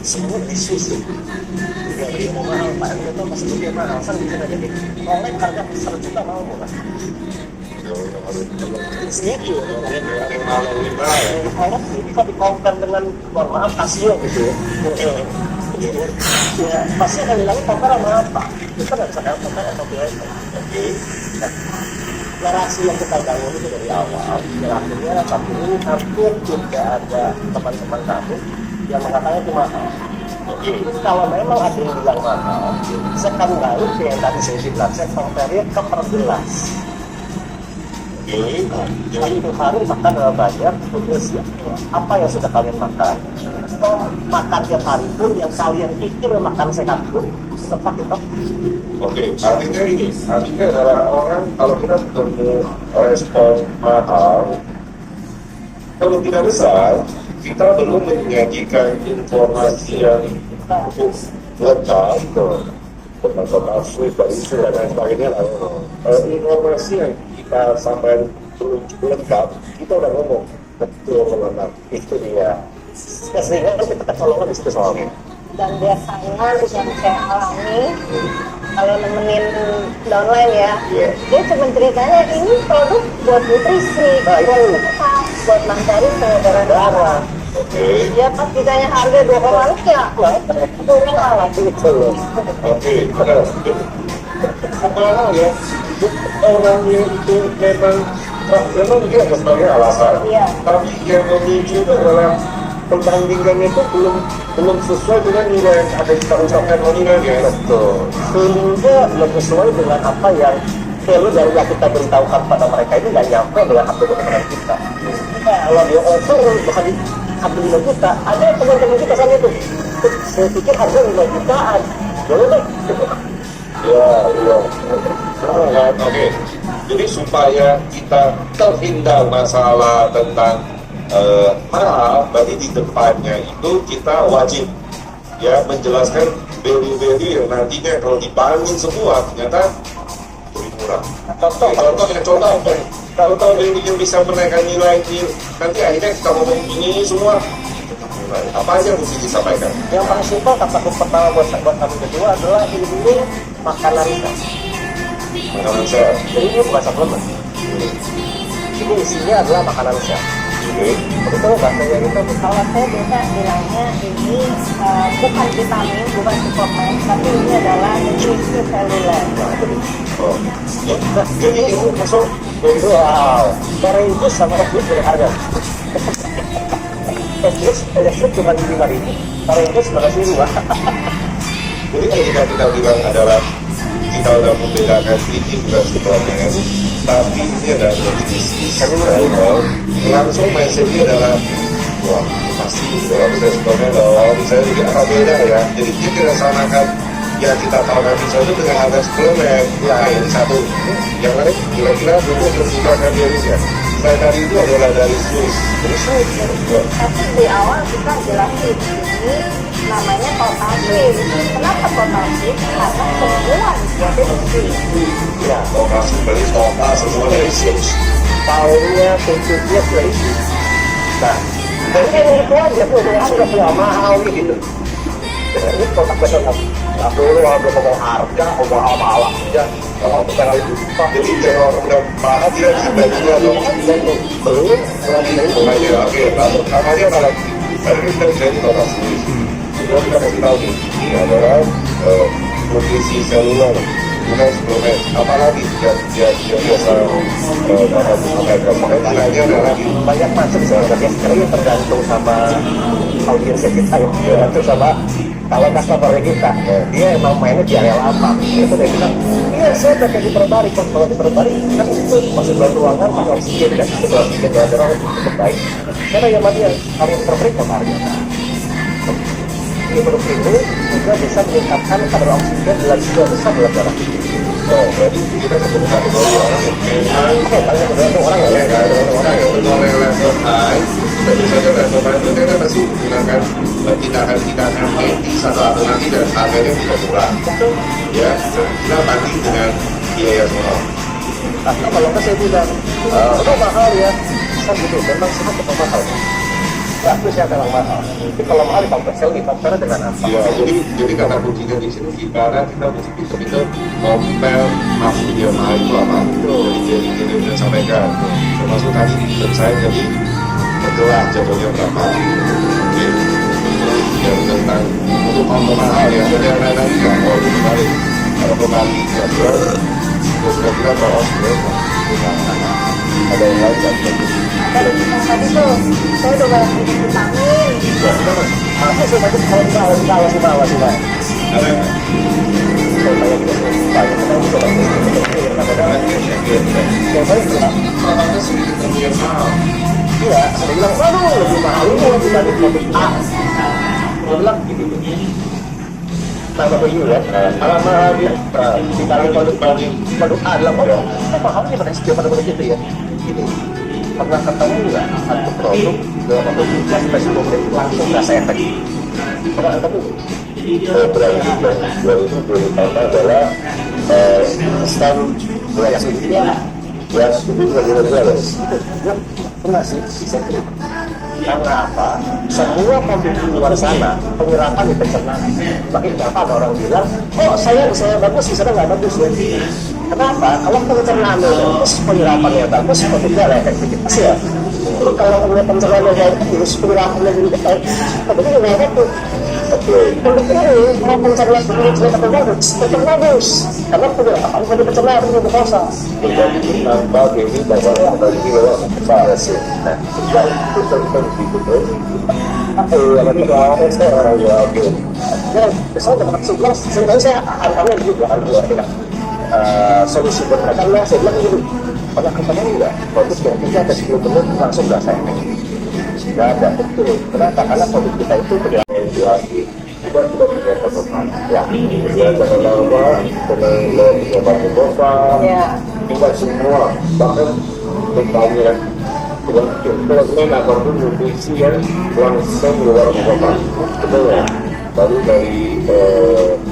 Semua dari Swiss ya. Ya beli mau mahal, Pak Endo itu masih beli mahal, saya bisa aja deh. Oleh harga 1 juta mau murah. Segitu ya, kalau bisa dikompar dengan, mohon maaf, Casio gitu ya. Ya, pasti akan bilang kompar sama apa? Kita nggak bisa kompar sama biasa. Oke. Narasi yang kita bangun itu dari awal, dan akhirnya tapi ini hampir tidak ada teman-teman kami yang mengatakan itu mahal. Terus kalau memang ada yang bilang mahal, saya akan balik ke yang tadi saya bilang, saya compare ke per gelas. Oke. Satu hari makan berapa banyak, terus apa yang sudah kalian makan. Atau makan tiap hari pun yang kalian pikir makan sehat pun tetap itu. Oke, artinya ini, artinya adalah orang kalau kita ketemu respon mahal, kemungkinan besar kita belum menyajikan informasi yang lengkap tentang total sweet dan isu dan lain sebagainya. Informasi yang kita sampaikan belum cukup lengkap, kita udah ngomong betul lengkap. Itu dia. Keseringan kita kecolongan di situ soalnya. Dan biasanya yang saya alami kalau nemenin downline ya, Iya. dia cuma ceritanya ini produk buat nutrisi, Nah, buat itu. sehat, buat lancarin pengedaran darah. Oke, Ya pas ditanya harga 2,6 ya, turun alat. Itu loh. oke, nah, mahal ya. Orangnya itu memang dia ada sebagai alasan. Iya. Tapi yang memicu itu adalah perbandingannya itu belum sesuai dengan nilai yang ada kita ucapkan nominalnya. Betul. Sehingga belum sesuai dengan apa yang value dari yang kita beritahukan pada mereka ini nggak nyampe dengan harga kebutuhan kita. Kalau dia over bahkan harga 5 juta, ada teman-teman kita sana itu. Saya pikir harga 5 jutaan. Boleh deh. Ya, iya. Oke. Jadi supaya kita terhindar masalah tentang mahal, berarti di depannya itu kita wajib ya menjelaskan value-value yang nantinya kalau dibanding semua ternyata lebih murah. Contoh apa? Kalau value yang bisa menaikkan nilai nanti akhirnya kita ngomong ini semua apa aja yang mesti disampaikan. Yang paling simpel kata pertama buat kami kedua adalah ini makanan sehat. Makanan sehat. Jadi ini bukan suplemen. Ini isinya adalah makanan sehat. Oke. Betul bahasanya gitu. Kalau saya biasa bilangnya ini bukan vitamin, bukan suplemen, tapi ini adalah nutrisi seluler. Oh. Ya. Jadi itu masuk. Wow, Orange sama Orange berharga. Orange cuma 5.000, Orange makasih 2. Jadi ketika kita bilang adalah kita udah membedakan ini bukan suplemen, tapi ini adalah nutrisi seluler. Langsung mindsetnya adalah wah pasti kalau bisa suplemen dong, saya juga akan beda ya. Jadi dia tidak samakan ya kita tahu nanti itu dengan harga suplemen. Ya ini satu. Yang lain kira-kira dulu membutuhkan dirinya. Saya tadi itu adalah dari Swiss. Dari Swiss. Tapi di awal kita jelasin ini namanya total sweet. Kenapa total sweet? Karena semua dibuatnya dari sweet. Ya, Lokasi beli total semua dari Swiss. tahunnya tuntutnya dari itu. Nah, jadi yang itu aja tuh, udah punya mahal gitu. Ini kotak besar nggak perlu ada ngomong harga, ngomong mahal aja. Kalau kita nggak itu, Jadi kalau udah mahal dia bisa baginya dong. belum, Makanya oke, lalu namanya apa lagi? Tadi kita jadi total Swiss. Kita kasih tahu nih, ini adalah nutrisi seluler. Bukan suplemen, apalagi dia biasa dapat suplemen. Makanya nilainya adalah banyak macam sebenarnya. Sekarang tergantung sama audiens kita ya, tergantung sama kalau customer kita, dia emang mainnya di area apa. Itu dia bilang, iya saya pakai diperbarik, kalau diperbarik kan itu masih dalam ruangan pakai oksigen kan, itu oksigen di darah itu cukup baik. Karena yang mana yang harus terbaik kemarin. Ini produk ini juga bisa meningkatkan kadar oksigen dalam jumlah besar dalam darah. oh, berarti kita ketemu kategori orang yang memang Oke, banyak tergantung orang ya, tergantung orang ya. oleh level high, tentu saja level high itu kita pasti menggunakan tindakan medis atau alternatif dan harganya tidak murah. Ya, kita banding dengan biaya semua. Nah, kalau nggak saya bilang, udah mahal ya, kan gitu, memang semua tetap mahal. Ya, itu saya bilang mahal. Tapi kalau mahal di kompensel, compare dengan apa? Ya, jadi kata kuncinya di sini gimana kita mesti bisa compare maksudnya mahal itu apa. Jadi udah sampaikan. Termasuk tadi bersaing jadi bergerak jatuhnya berapa. Oke. Yang tentang untuk combo mahal ya, ada yang lain lagi nggak mau dibalik. Kalau kembali sudah kira bahwa ada yang lain nggak? Ada yang tadi tuh, saya udah banyak vitamin, Ya, sudah mas. Aku sih tadi kalau sih malah sih, Pak. Ada nggak? Saya tanya gitu, tanya kenapa bisa Pak? Kadang-kadang saya bilang, Orangnya segitu lebih mahal. iya, saya bilang, waduh lebih mahal ini dibanding produk A. Dia bilang gitu. Nah, Bapak Ibu ya, kalau dia dibanding produk A bilang, oh, kok mahal nih pada produk itu ya? Gitu. Pernah ketemu nggak satu produk dalam waktu 15 menit langsung rasa efek? Pernah ketemu? Berarti yang itu pertama adalah stand beraya sendiri ya, itu benar-benar pernah sih bisa terima. Karena apa? Semua produk di luar sana penyerapan di pencernaan. Makin berapa ada orang bilang, oh saya bagus, di sana nggak bagus ya. Kenapa? Kalau pencernaannya bagus, penyerapannya bagus, produknya ada efektivitas ya. Kalau pencernaannya bagus, penyerapannya juga baik, produknya nggak efektif. Produknya ini mau pencernaan tetap bagus, karena penyerapan pada pencernaan itu berkuasa. Jadi nambah ini bahwa tadi bahwa besar sih. Nah, yang itu betul. Ya oke. Ya, saya dapat 11. Sebenarnya saya harganya juga harga. Solusi buat mereka lah, saya bilang gini, pernah ketemu nggak produk yang 3 atau 10 menit langsung nggak saya nggak ada, betul. Kenapa? Karena produk kita itu lagi kita sudah punya catatan. ya Ya jangan lupa dengan punya batu kota, kita semua bahkan bertanya dengan apapun nutrisi yang langsung luar kota, betul ya? Baru dari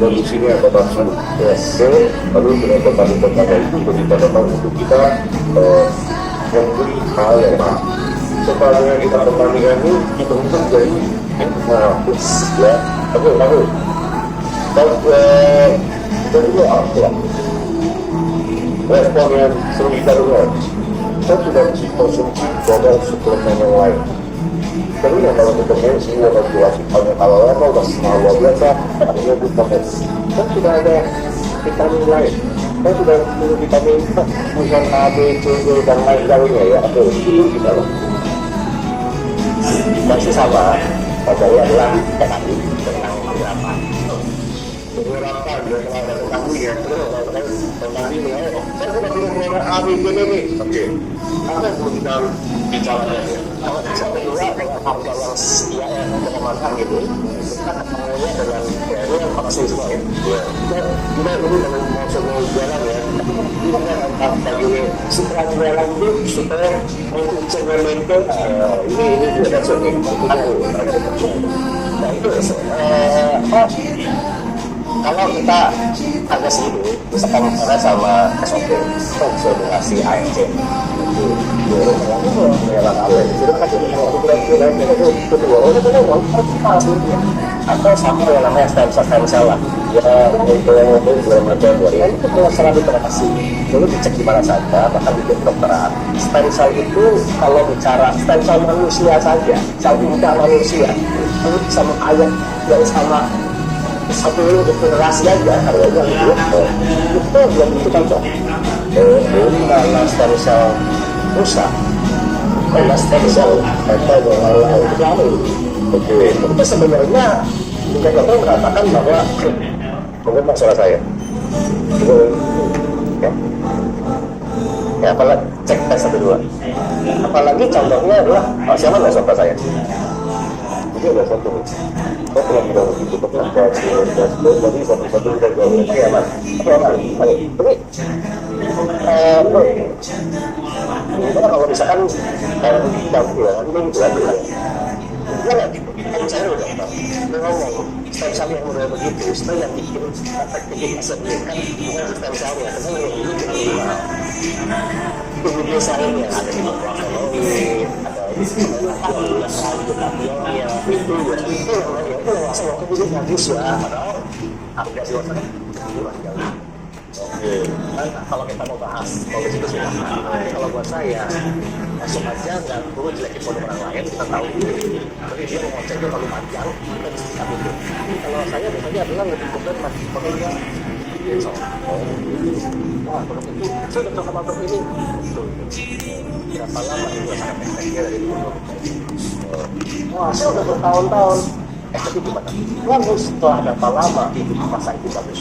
produksinya atau langsung lalu dengan petani-petani itu kita datang untuk kita memberi hal yang supaya kita pertandingan ini kita untuk jadi ya aku kedua apa respon yang sering kita dengar saya sudah konsumsi produk suplemen yang lain. Tapi ya kalau kita mau semua regulasi kalau level udah semua luar biasa, artinya vitamin. Kan sudah ada vitamin lain. Kan sudah punya vitamin misalnya A, B, C, D dan lain sebagainya ya. Atau itu kita loh. Masih sama. Padahal adalah tetapi tentang berapa. Berapa dengan tentang ya. Tentang ini ya. Saya sudah punya A, B, C, D nih. Oke. Apa yang perlu kita bicarakan ya? Kalau bisa kedua dengan harga yang setia yang mengemankan gitu, kita ketemunya dengan dari yang pasti semua ya. Kita ini dengan mau semua jalan ya, kita kan bagi setelah jalan itu supaya untuk segmental ini juga ada soalnya. Nah itu kalau kita agak segitu, misalkan misalnya sama SOP, kita bisa dikasih AMC. Atau sama yang namanya stem cell lah ya, itu yang mungkin belum ada ya itu kalau selalu beroperasi dulu dicek di mana saja bahkan di kedokteran. Stem cell itu kalau bicara stem cell manusia saja, sel muda manusia itu sama ayam yang sama satu generasi aja harganya itu belum tentu cocok. Karena stem cell rusak, karena stem cell atau yang lain itu sebenarnya juga dokter mengatakan bahwa mungkin masalah saya ya apalagi cek tes 1-2 apalagi contohnya adalah siapa nggak suka saya Jadi ada satu saya pernah bilang begitu tentang jadi satu-satu kita jawab ya mas tapi gimana kalau misalkan jauh ya ini bulan gimana kan saya udah ngomong stem cell yang udah begitu itu yang bikin efektivitas kan bukan stem cellnya karena yang ini jadi tubuh saya yang ada di bawah kalori ada itu langsung waktu itu bagus ya padahal harga di luar sana kurang jauh. Kalau kita mau bahas policy itu silahkan. Kalau buat saya langsung aja nggak perlu jelekin produk orang lain, kita tahu tapi dia mau ngeceknya terlalu panjang kita bisa itu. Kalau saya biasanya adalah lebih komplit masih produknya wah produk itu saya udah coba produk ini berapa lama itu sangat efeknya dari produk wah saya udah bertahun-tahun efeknya gimana? Bagus setelah berapa lama hidup masa itu bagus.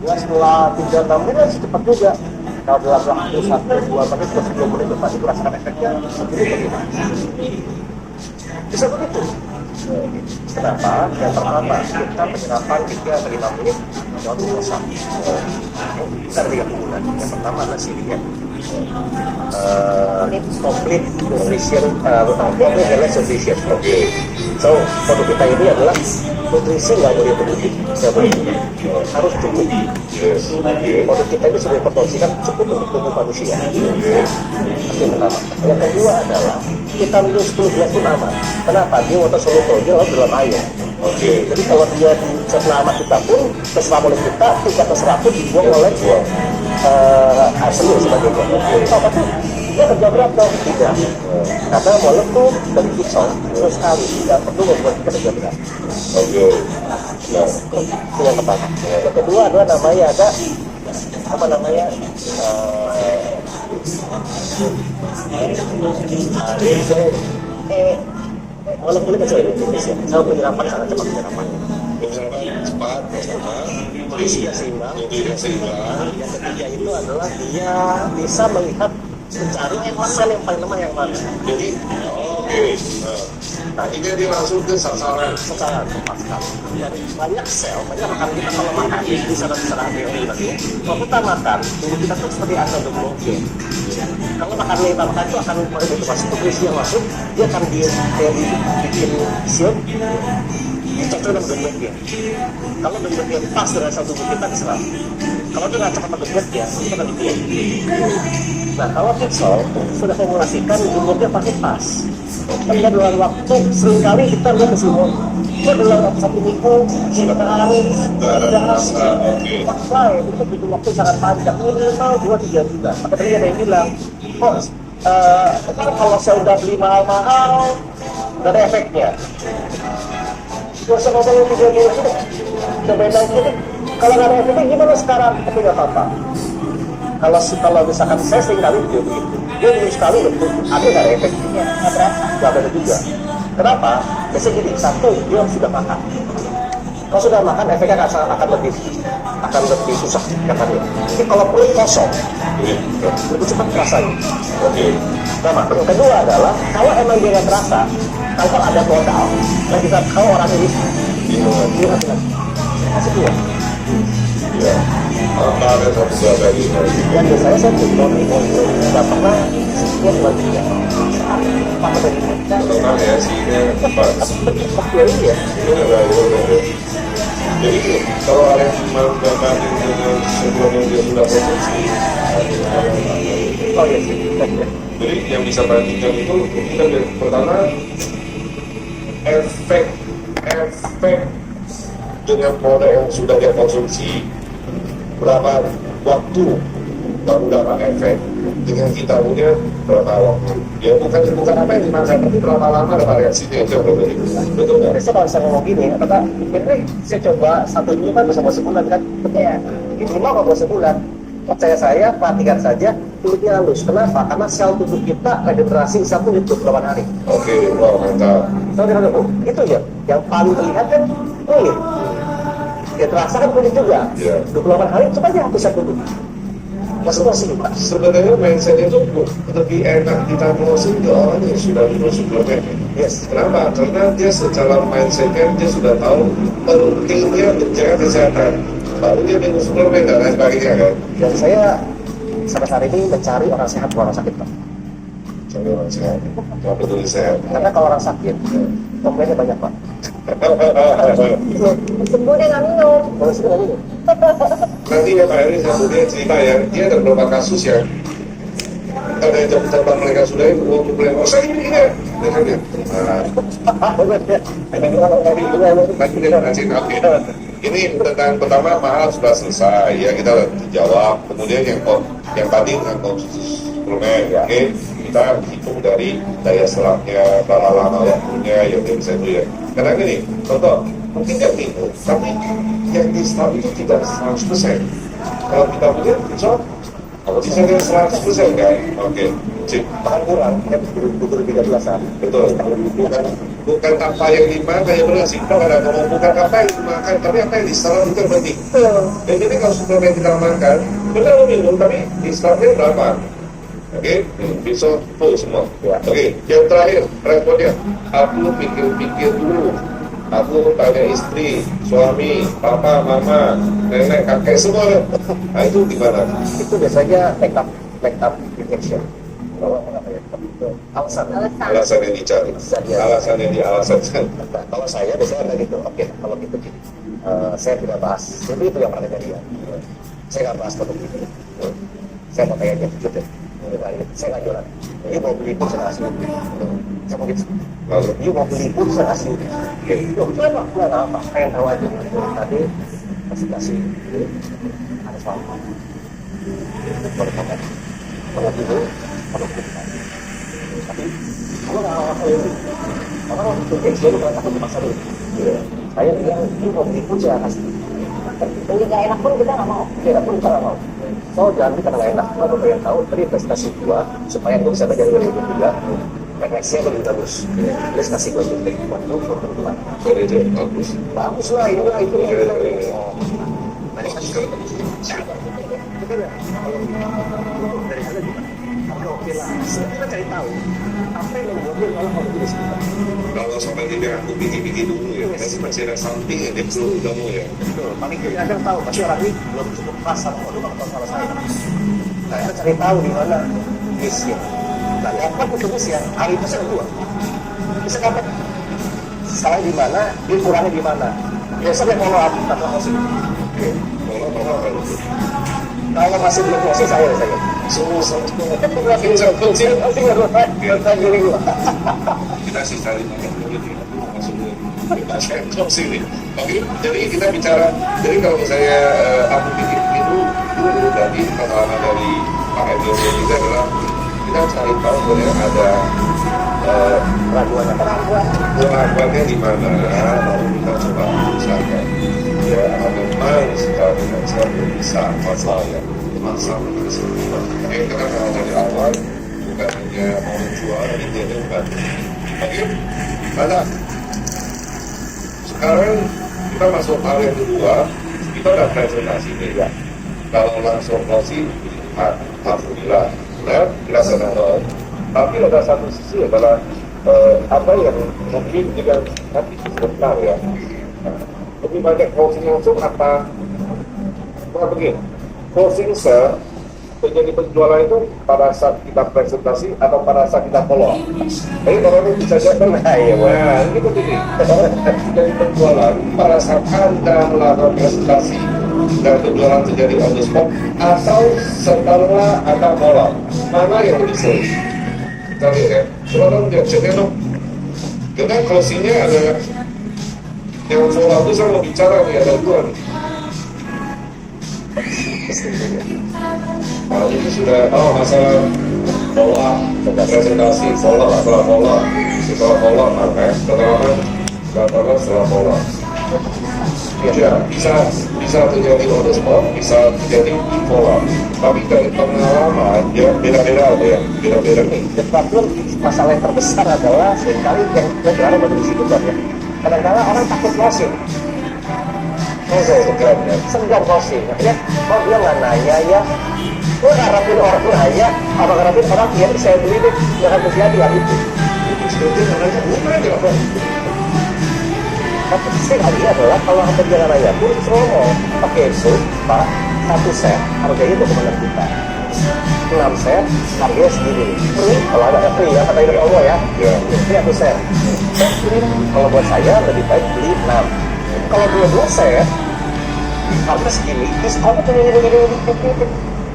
Ya setelah 3-6 bulan secepat juga. Kalau dalam waktu 1-2 menit atau 10 menit itu pasti merasakan efeknya seperti bagaimana? Bisa begitu. Kenapa? Yang pertama, kita penyerapan 3-5 menit waktu masak. Bisa 3 bulan. Yang pertama adalah sirinya. Complete nutrition, complete balance nutrition. Okay. So, produk kita ini adalah nutrisi nggak boleh berlebih, nggak boleh harus cukup. Produk kita ini sudah diproduksikan cukup untuk tubuh manusia. Yang pertama. Yang kedua adalah kita minum 10 gelas pun aman. Kenapa? Dia water soluble, dia lalu dalam air. Jadi kalau dia setelah amat kita pun terserap oleh kita, tidak terserap pun dibuang oleh air seni sebagainya. Tapi dia kerja berat dong? Tidak. Karena molekul dari pisau sekali tidak perlu membuat kita kerja berat. Itu yang pertama. Yang kedua adalah namanya ada apa namanya molekul kecil ini Indonesia. Saya penyerapan sangat cepat penyerapan. Cepat, sama, Nutrisi yang seimbang. Yang ketiga itu adalah dia bisa melihat mencari sel yang paling lemah yang mana. jadi nah ini dia langsung ke sasaran. Secara tepat sekali. Dari banyak sel, banyak makan kita kalau makan di secara teori tadi. Kalau kita makan, tubuh kita tuh seperti asal mungkin. Kalau makan yang kita makan itu akan begitu masuk nutrisi yang masuk, dia akan bikin siup. Dicocok dengan bentuknya. Kalau bentuknya pas dengan sel tubuh kita diserap. Kalau dia nggak cepat bentuknya, itu akan dibuang. Nah, kalau Pixel sudah formulasikan bentuknya pasti pas. Tapi dalam waktu seringkali kita lihat ke sini. Itu dalam waktu 1 minggu, 3 hari, 3 hari. Wah, itu butuh waktu sangat panjang. Minimal 2-3 bulan. Maka tadi ada yang bilang, kok kalau saya udah beli mahal-mahal, nggak ada efeknya. Gak usah ngomongin 3 bulan itu. Cobain lagi. Kalau nggak ada efeknya gimana sekarang? Tapi nggak apa-apa. Kalau misalkan saya sering kali video begitu, dia minum sekali betul, ada nggak ada efeknya? Nggak ada juga. Kenapa? Biasanya gini, satu dia sudah makan. Kalau sudah makan, efeknya akan lebih susah katanya. Jadi kalau perut kosong, lebih cepat rasanya. Nah, yang kedua adalah kalau emang dia nggak terasa, kalau ada modal, nah kita tahu orang ini, dia kasih dia. Ya, apa ada satu berapa ini? Dan biasanya saya tuntut nggak pernah sekian buat dia. Apa tadi? Karena ya sihnya cepat. Ya iya. Jadi kalau ada yang menggambarkan dengan sebelum yang dia sudah produksi, Oh iya sih. jadi yang bisa perhatikan itu kita lihat pertama efek dengan produk yang sudah dia konsumsi, berapa waktu baru dapat efek, dengan kita punya berapa waktu. Ya bukan apa yang dimakan, tapi berapa lama dapat reaksinya itu yang berbeda. Betul nggak? Biasanya kalau saya ngomong gini, kata, saya coba 1 minggu kan bersama sebulan kan, ya, ini minimal kalau sebulan. Percaya saya, perhatikan saja, kulitnya halus. Kenapa? Karena sel tubuh kita regenerasi 1 menit 28 hari. Oke, wow, mantap. Itu ya, yang paling terlihat kan kulit. Ya terasa kan kulit juga. Ya. 28 hari coba aja hapus satu tubuh. Masing-masing Pak. Sebenarnya mindset itu lebih enak kita promosi ke orang yang sudah minum suplemen. Yes. Kenapa? Karena dia secara mindsetnya dia sudah tahu pentingnya untuk jaga kesehatan. Baru dia minum suplemen dan lain sebagainya kan. Dan saya sampai saat ini mencari orang sehat bukan orang sakit Pak. Cari orang sehat, nggak peduli sehat. Karena kalau orang sakit, komplainnya banyak Pak. Sembuh dia nggak minum. Kalau sudah nggak minum. Nanti ya Pak Eri saya punya cerita ya, dia ada beberapa kasus ya. Ada yang terbang mereka sudah itu mau komplain, oh saya ini ya. Ini tentang pertama mahal sudah selesai ya kita jawab. Kemudian yang tadi dengan konsumsi suplemen, oke kita hitung dari daya serapnya, berapa lama waktunya yang dia bisa itu ya. Karena gini, contoh mungkin dia minum, tapi yang diserap itu tidak 100%. Kalau kita melihat, Bisa ke 100% kan? Oke, sip. Bahkan kurang, kan butuh 13-an. Betul. Bukan apa yang dimakan yang benar sih. Kalau ada ngomong bukan apa yang dimakan, tapi apa yang diserap itu yang penting. Dan jadi kalau suplemen kita makan, benar lo minum, tapi diserapnya berapa? Oke, bisa full semua. Ya. Oke, yang terakhir responnya, aku pikir-pikir dulu. Aku tanya istri, suami, papa, mama, nenek, kakek semua. Nah itu gimana? Itu biasanya make up infection. Kalau apa ya? Alasan. Alasan yang dicari. Alasan yang dialasankan. Nah, kalau saya biasanya nggak gitu. Oke, kalau gitu gini. Saya tidak bahas. Jadi itu yang pernah kejadian. Saya nggak bahas topik itu. Saya mau tanya aja jujur deh. Saya nggak jualan. You mau beli pun saya kasih. Saya mau gitu. Lalu, You mau beli pun saya kasih. Oke, loh, coba nggak apa. Pengen tahu aja. Tadi kasih. Ada soal. Baru kapan? Kalau dulu, kalau kita. Tapi aku nggak apa itu. Karena waktu itu dia udah takut dipaksa dulu. Saya bilang, you mau beli pun saya kasih. Jadi nggak enak pun kita nggak mau. Tidak pun kita nggak mau. So jangan karena nggak enak. Kalau pengen tahu tadi prestasi gua supaya gua bisa belajar dari itu juga. Refleksinya lebih bagus. Prestasi gua itu baik buat lu, buat teman. kalau itu bagus. Bagus lah ini lah itu. Banyak kan itu kan dari sana juga. Oke lah. Kita cari tahu apa yang membuat malah mau jadi sekitar. Kalau sampai dia bilang aku pikir-pikir dulu ya, pasti masih ada something ya, dia perlu kamu ya. Betul. Paling kiri ada tahu pasti orang ini belum cukup pasar kalau lu nggak tahu salah saya. Nah kita cari tahu di mana missnya. Nah kapan ketemu sih ya? Hari itu saya dua. Bisa kapan? Salah di mana? Dia kurangnya di mana? Biasanya follow up tanpa closing. Oke. Kalau apa itu? Kalau masih belum closing saya. Semua Kita sih saling makan dulu nih, masuk dulu. Kita share sini. Oke, jadi kita bicara. Jadi kalau misalnya aku pikir-pikir dulu tadi pengalaman dari Pak Emil juga adalah kita cari tahu sebenarnya ada keraguannya di mana, lalu kita coba usahakan. Ya, memang secara finansial bisa masalahnya. Masalah tersebut. Oke, kita kalau dari awal bukan hanya mau menjual, ini dia bukan. Oke, mana? Sekarang kita masuk hal yang kedua, kita ada presentasi nih. Ya. Kalau langsung closing, alhamdulillah, benar, kita senang banget. Tapi ada satu sisi adalah apa yang mungkin juga nanti sebentar ya. Lebih banyak closing langsung apa? Bukan begini. Closing sale terjadi penjualan itu pada saat kita presentasi atau pada saat kita follow up. Jadi kalau ini bisa jadi nah ini begini. Jadi penjualan pada saat Anda melakukan presentasi dan penjualan terjadi on the spot atau setelah Anda follow up, mana yang lebih sering? Kita lihat ya. Coba dong ceknya dong. Karena closingnya ada yang follow up itu saya mau bicara nih ada dua nih. Nah, itu sudah masalah follow up, presentasi follow up, setelah follow up, setelah follow up. Ya, bisa terjadi on the spot, bisa terjadi di follow up. Tapi dari pengalaman, ya beda-beda nih. Tetapi masalah yang terbesar adalah seringkali yang kita jarang bagi di situ kan ya. Kadang-kadang orang takut closing. Segan closing. Akhirnya, kok dia nggak nanya ya? Gue ngarapin orang nanya, apa ngarapin orang ya saya beli deh, jangan terjadi lah itu. Seperti namanya bukan aja apa? Tapi sekali adalah kalau ada jalan raya pun promo pakai itu pak 1 set harganya 2,6 juta 6 set harganya segini free kalau ada free ya kata ini promo ya free 1 set kalau buat saya lebih baik beli 6 kalau beli 2 set harga segini diskonnya begini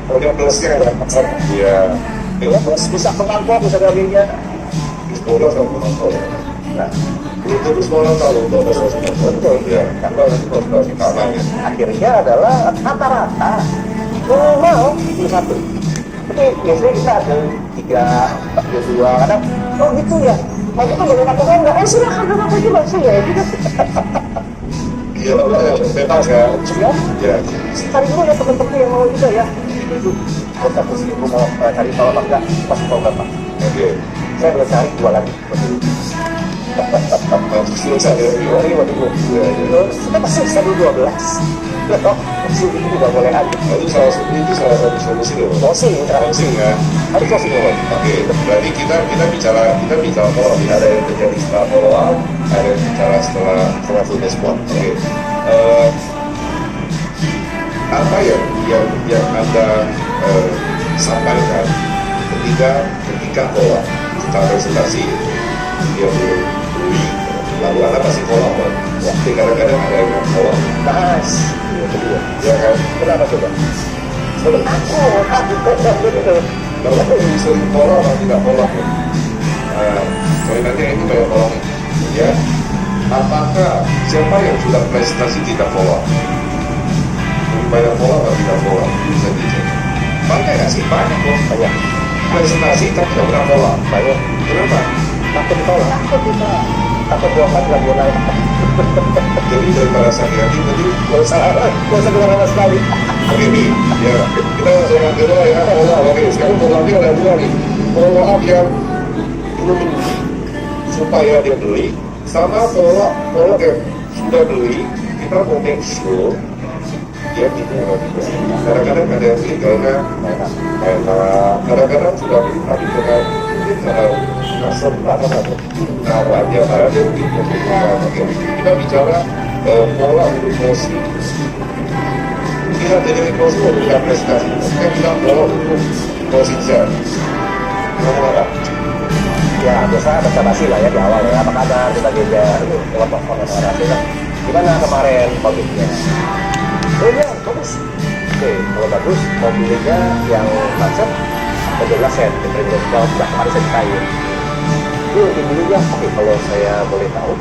Kalau dia plusnya ada iya terus bisa kemampuan bisa dagingnya disponible sama penonton. nah Itu terus orang tahu betul ya. Kalau itu kamarnya. Akhirnya adalah rata-rata mau beli 1. Tapi biasanya kita ada 3, 2 kadang oh gitu ya. Mau itu boleh pakai enggak? Oh silakan apa juga sih ya. Iya, bebas kan? Ya. Ya. Cari dulu ya teman-teman yang mau juga ya. itu kota posisi mau cari tahu apa enggak pas mau berapa. Oke. Saya boleh cari 2 lagi. Susah ya. Terus kita masih bisa dulu 12. Masih itu juga boleh aja. Itu salah satu solusi loh. Closing, interaksi. Closing ya. Harus closing dulu. Oke, berarti kita bicara follow up. Ada yang terjadi setelah follow up, ada yang bicara setelah full respon. Oke. Apa yang Anda sampaikan ketika follow up setelah presentasi dia belum beli, lalu Anda pasti follow up kan? Tapi kadang-kadang ada yang follow up. Mas, kedua. Ya kan? Kenapa coba? Aku Kalau sering follow atau tidak follow up, soalnya nanti ini banyak follow ya. Apakah siapa yang sudah presentasi tidak follow up? Lebih banyak follow atau tidak follow up? Bisa dicek. Banyak nggak sih? Banyak kok. Banyak. Presentasi tapi tidak pernah follow up. banyak. Kenapa? Takut ditolak. Takut jawaban nggak boleh. Jadi daripada sakit hati tadi Gak usah keluar sama sekali. oke nih, ya kita langsung yang kedua ya follow up. Oke, sekarang follow up ada 2 nih. Follow up yang belum beli supaya dia beli, sama follow up yang sudah beli kita mau make sure dia tidak juga. Kadang-kadang ada yang beli karena kadang-kadang sudah beli tapi dengan mungkin karena nggak sempat atau dia ada gitu. Oke, kita bicara pola untuk closing. Kita jadi closing untuk kita prestasi. Kita bilang pola untuk closing share. Kamu apa? Ya biasa baca basi lah ya di awal ya. Apa kabar kita juga lewat telepon atau narasi kan. Gimana kemarin COVID-nya? Oh ya bagus. Oke kalau bagus mobilnya yang macet 12 set. Kalau sudah kemarin saya ceritain. Itu dulunya oke kalau saya boleh tahu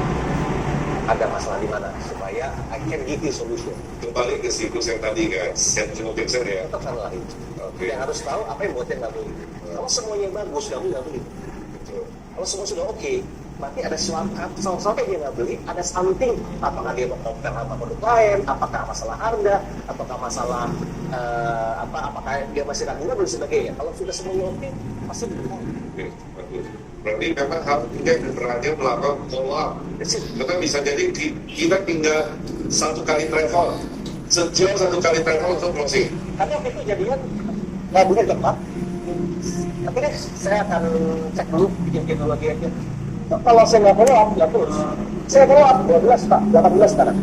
ada masalah di mana supaya I can give you solution. Kembali ke siklus yang tadi kan, set motivation ya. Tetap salah itu. Oke. Yang harus tahu apa yang buatnya nggak beli. Kalau semuanya bagus nggak beli. Kalau semua sudah oke, berarti ada sesuatu yang dia nggak beli, ada something. Apakah dia mau compare sama produk lain, apakah masalah harga, apakah masalah apakah dia masih ragu dan sebagainya. Kalau sudah semuanya oke, pasti beli. Oke, bagus. Berarti memang hal ketiga yang berarti melakukan follow up. Karena bisa jadi kita tinggal 1 kali travel, sejauh 1 kali travel untuk closing. Karena waktu itu jadian nggak boleh tepat. Tapi deh, saya akan cek dulu bikin teknologi aja. Kalau saya nggak follow up, nggak terus. Saya follow up 12 Pak, 18 sekarang.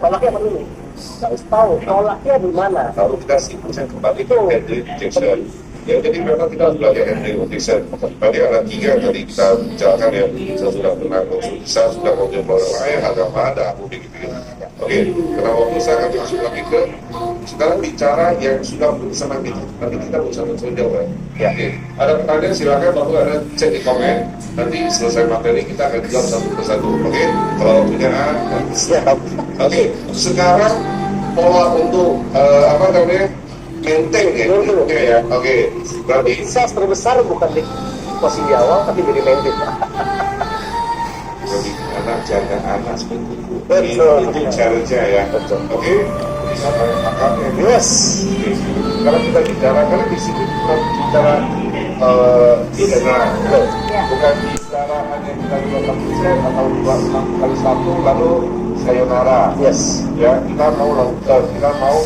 Tolaknya apa dulu? Harus tahu tolaknya di mana. Lalu kita simpulkan kembali ke Henry Jackson. Ya, jadi memang kita harus belajar Henry Jackson. Tadi ada 3 tadi kita bicarakan ya. Saya sudah pernah konsultasi, saya sudah ngobrol dengan orang lain, agama ada, aku begitu. Oke, karena waktu saya akan masuk lagi ke sekarang bicara yang sudah berusaha nanti kita berusaha menjawab kan? Ya. Oke. Ada pertanyaan silakan baru ada cek di komen. Nanti selesai materi kita akan jawab satu persatu. Oke, kalau punya Siap. oke, sekarang pola untuk apa namanya maintain ya. Oke, berarti Sales terbesar bukan di posisi di awal tapi jadi maintain. jadi anak jaga anak seperti itu. Betul. Itu challenge-nya ya. Betul. Oke, bisa makannya. Yes. Oke. Kalau kita bicara, karena di sini bukan bicara general, bukan bicara hanya kita 20% atau 2 lalu sayonara. Yes. Ya, kita mau long term, kita mau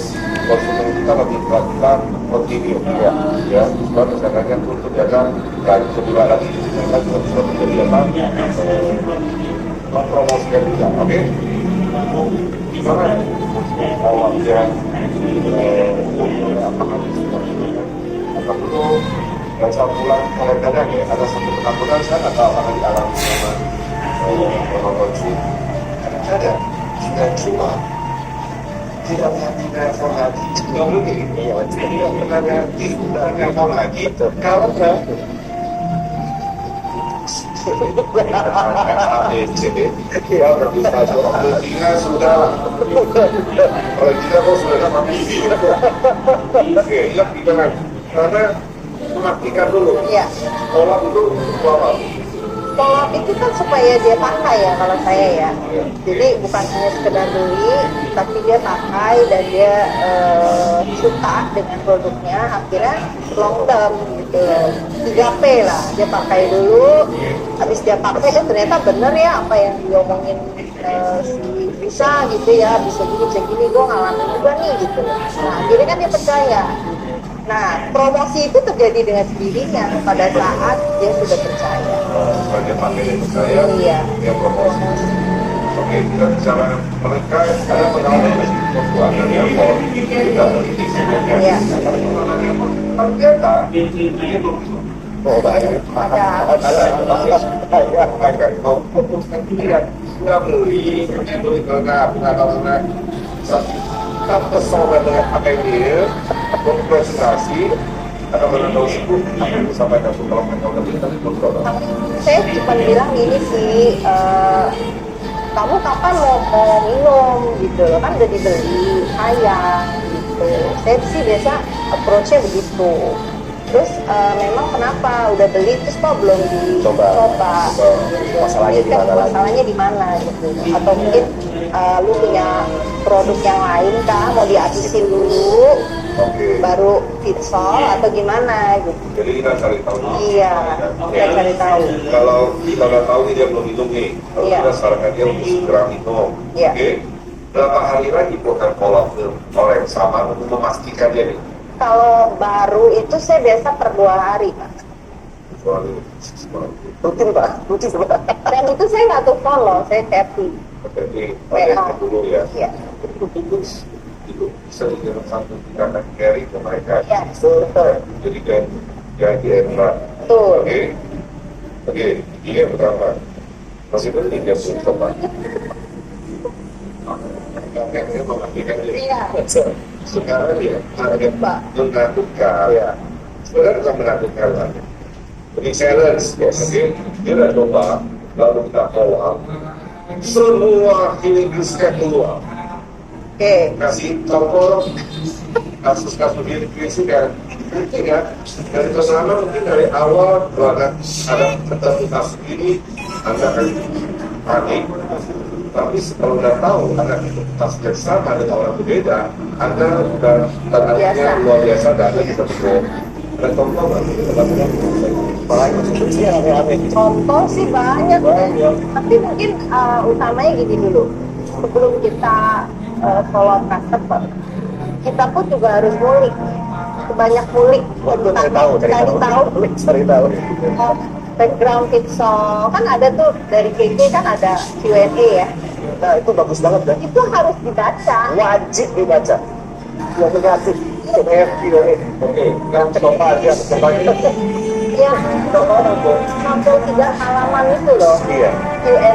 konsumen kita lebih kita continue. Ya, sebab misalnya untuk jaga dan kedua lagi kita juga sudah menjadi apa? Mempromosikan juga, oke? Gimana? Awal yang apa perlu baca pulang kadang-kadang ya ada satu ketakutan saya nggak tahu apakah dialami sama penonton sih. Kadang-kadang sudah cuma tidak mengerti telepon lagi, nggak boleh tidak pernah ngerti dan telepon lagi karena ya bisa kita sudah kalau kita kok sudah mati oke ingat kita karena memastikan dulu Iya. pola dulu apa Pola itu kan supaya dia pakai ya kalau saya ya. Jadi bukan hanya sekedar beli, tapi dia pakai dan dia suka dengan produknya. Akhirnya long term gitu. 3P lah, dia pakai dulu. Habis dia pakai, ternyata bener ya apa yang diomongin si bisa gitu ya, bisa gini, gue ngalamin juga nih gitu. Nah akhirnya kan dia percaya. Nah promosi itu terjadi dengan sendirinya pada saat dia sudah percaya. Sebagai pakai dan percaya, Iya. dia promosi. Oke, kita bicara mereka ada pengalaman pembuatan airport kita memiliki sebelumnya. Iya. Ternyata ini belum Oh banyak. Ada. mau kita beli karena kita pesona dengan pakai dia berpresentasi atau menandau sebut apa yang disampaikan kalau mereka udah beli tapi belum produk. Saya cuma bilang gini sih, kamu kapan mau minum gitu loh, kan udah dibeli, sayang gitu. Saya sih biasa approach-nya begitu. Terus memang kenapa udah beli terus kok belum dicoba gitu. Masalahnya di mana lagi? Masalahnya di mana gitu. Atau mungkin lu punya produk yang lain kah, mau dihabisin dulu baru fitsol atau gimana gitu. Jadi kita cari tahu dulu. Iya, kita cari tahu. Kalau kita udah tahu nih dia belum minum nih, kalau Iya. kita sarankan dia untuk segera minum. Iya. Oke. Berapa hari lagi akan follow up orang yang sama untuk memastikan dia nih? Kalau baru itu saya biasa per 2 hari Pak. Rutin Pak, rutin Pak. Dan itu saya nggak tuh follow, saya chatting. Jadi pakai dulu ya. Iya. Itu bisa dijadikan satu tindakan carry ke mereka. Iya, betul. Jadi kan jadi enak. Betul. Oke, ini yang pertama. Masih penting dia belum coba. Dia memastikan diri. Iya. Sekarang dia Pak. menentukan. Iya. Sebenarnya bukan menentukan lagi. Jadi challenge, oke? Dia udah coba, lalu kita follow up. Semua Inggrisnya keluar. Oke. Kasih contoh kasus-kasus Inggris yang mungkin ya dari kesana mungkin dari awal kalau ada ketemu kasus ini Anda akan panik, tapi setelah udah tahu ada kasus yang sama dengan orang berbeda, Anda sudah tandanya luar biasa dan Anda bisa berbohong. Ada contoh nggak mungkin teman-teman? Konsumsi yang aneh-aneh. Contoh sih banyak. Tapi mungkin utamanya gini dulu. Sebelum kita follow up customer, kita pun juga harus ngulik. Banyak ngulik. Waduh, cari tahu. Background fitsol kan ada tuh dari KK kan ada Q&A ya. Nah itu bagus banget kan? Itu harus dibaca. Wajib dibaca. Yang negatif. Oke, yang coba aja, coba aja. Yang 63 halaman itu loh. Iya. Q&A.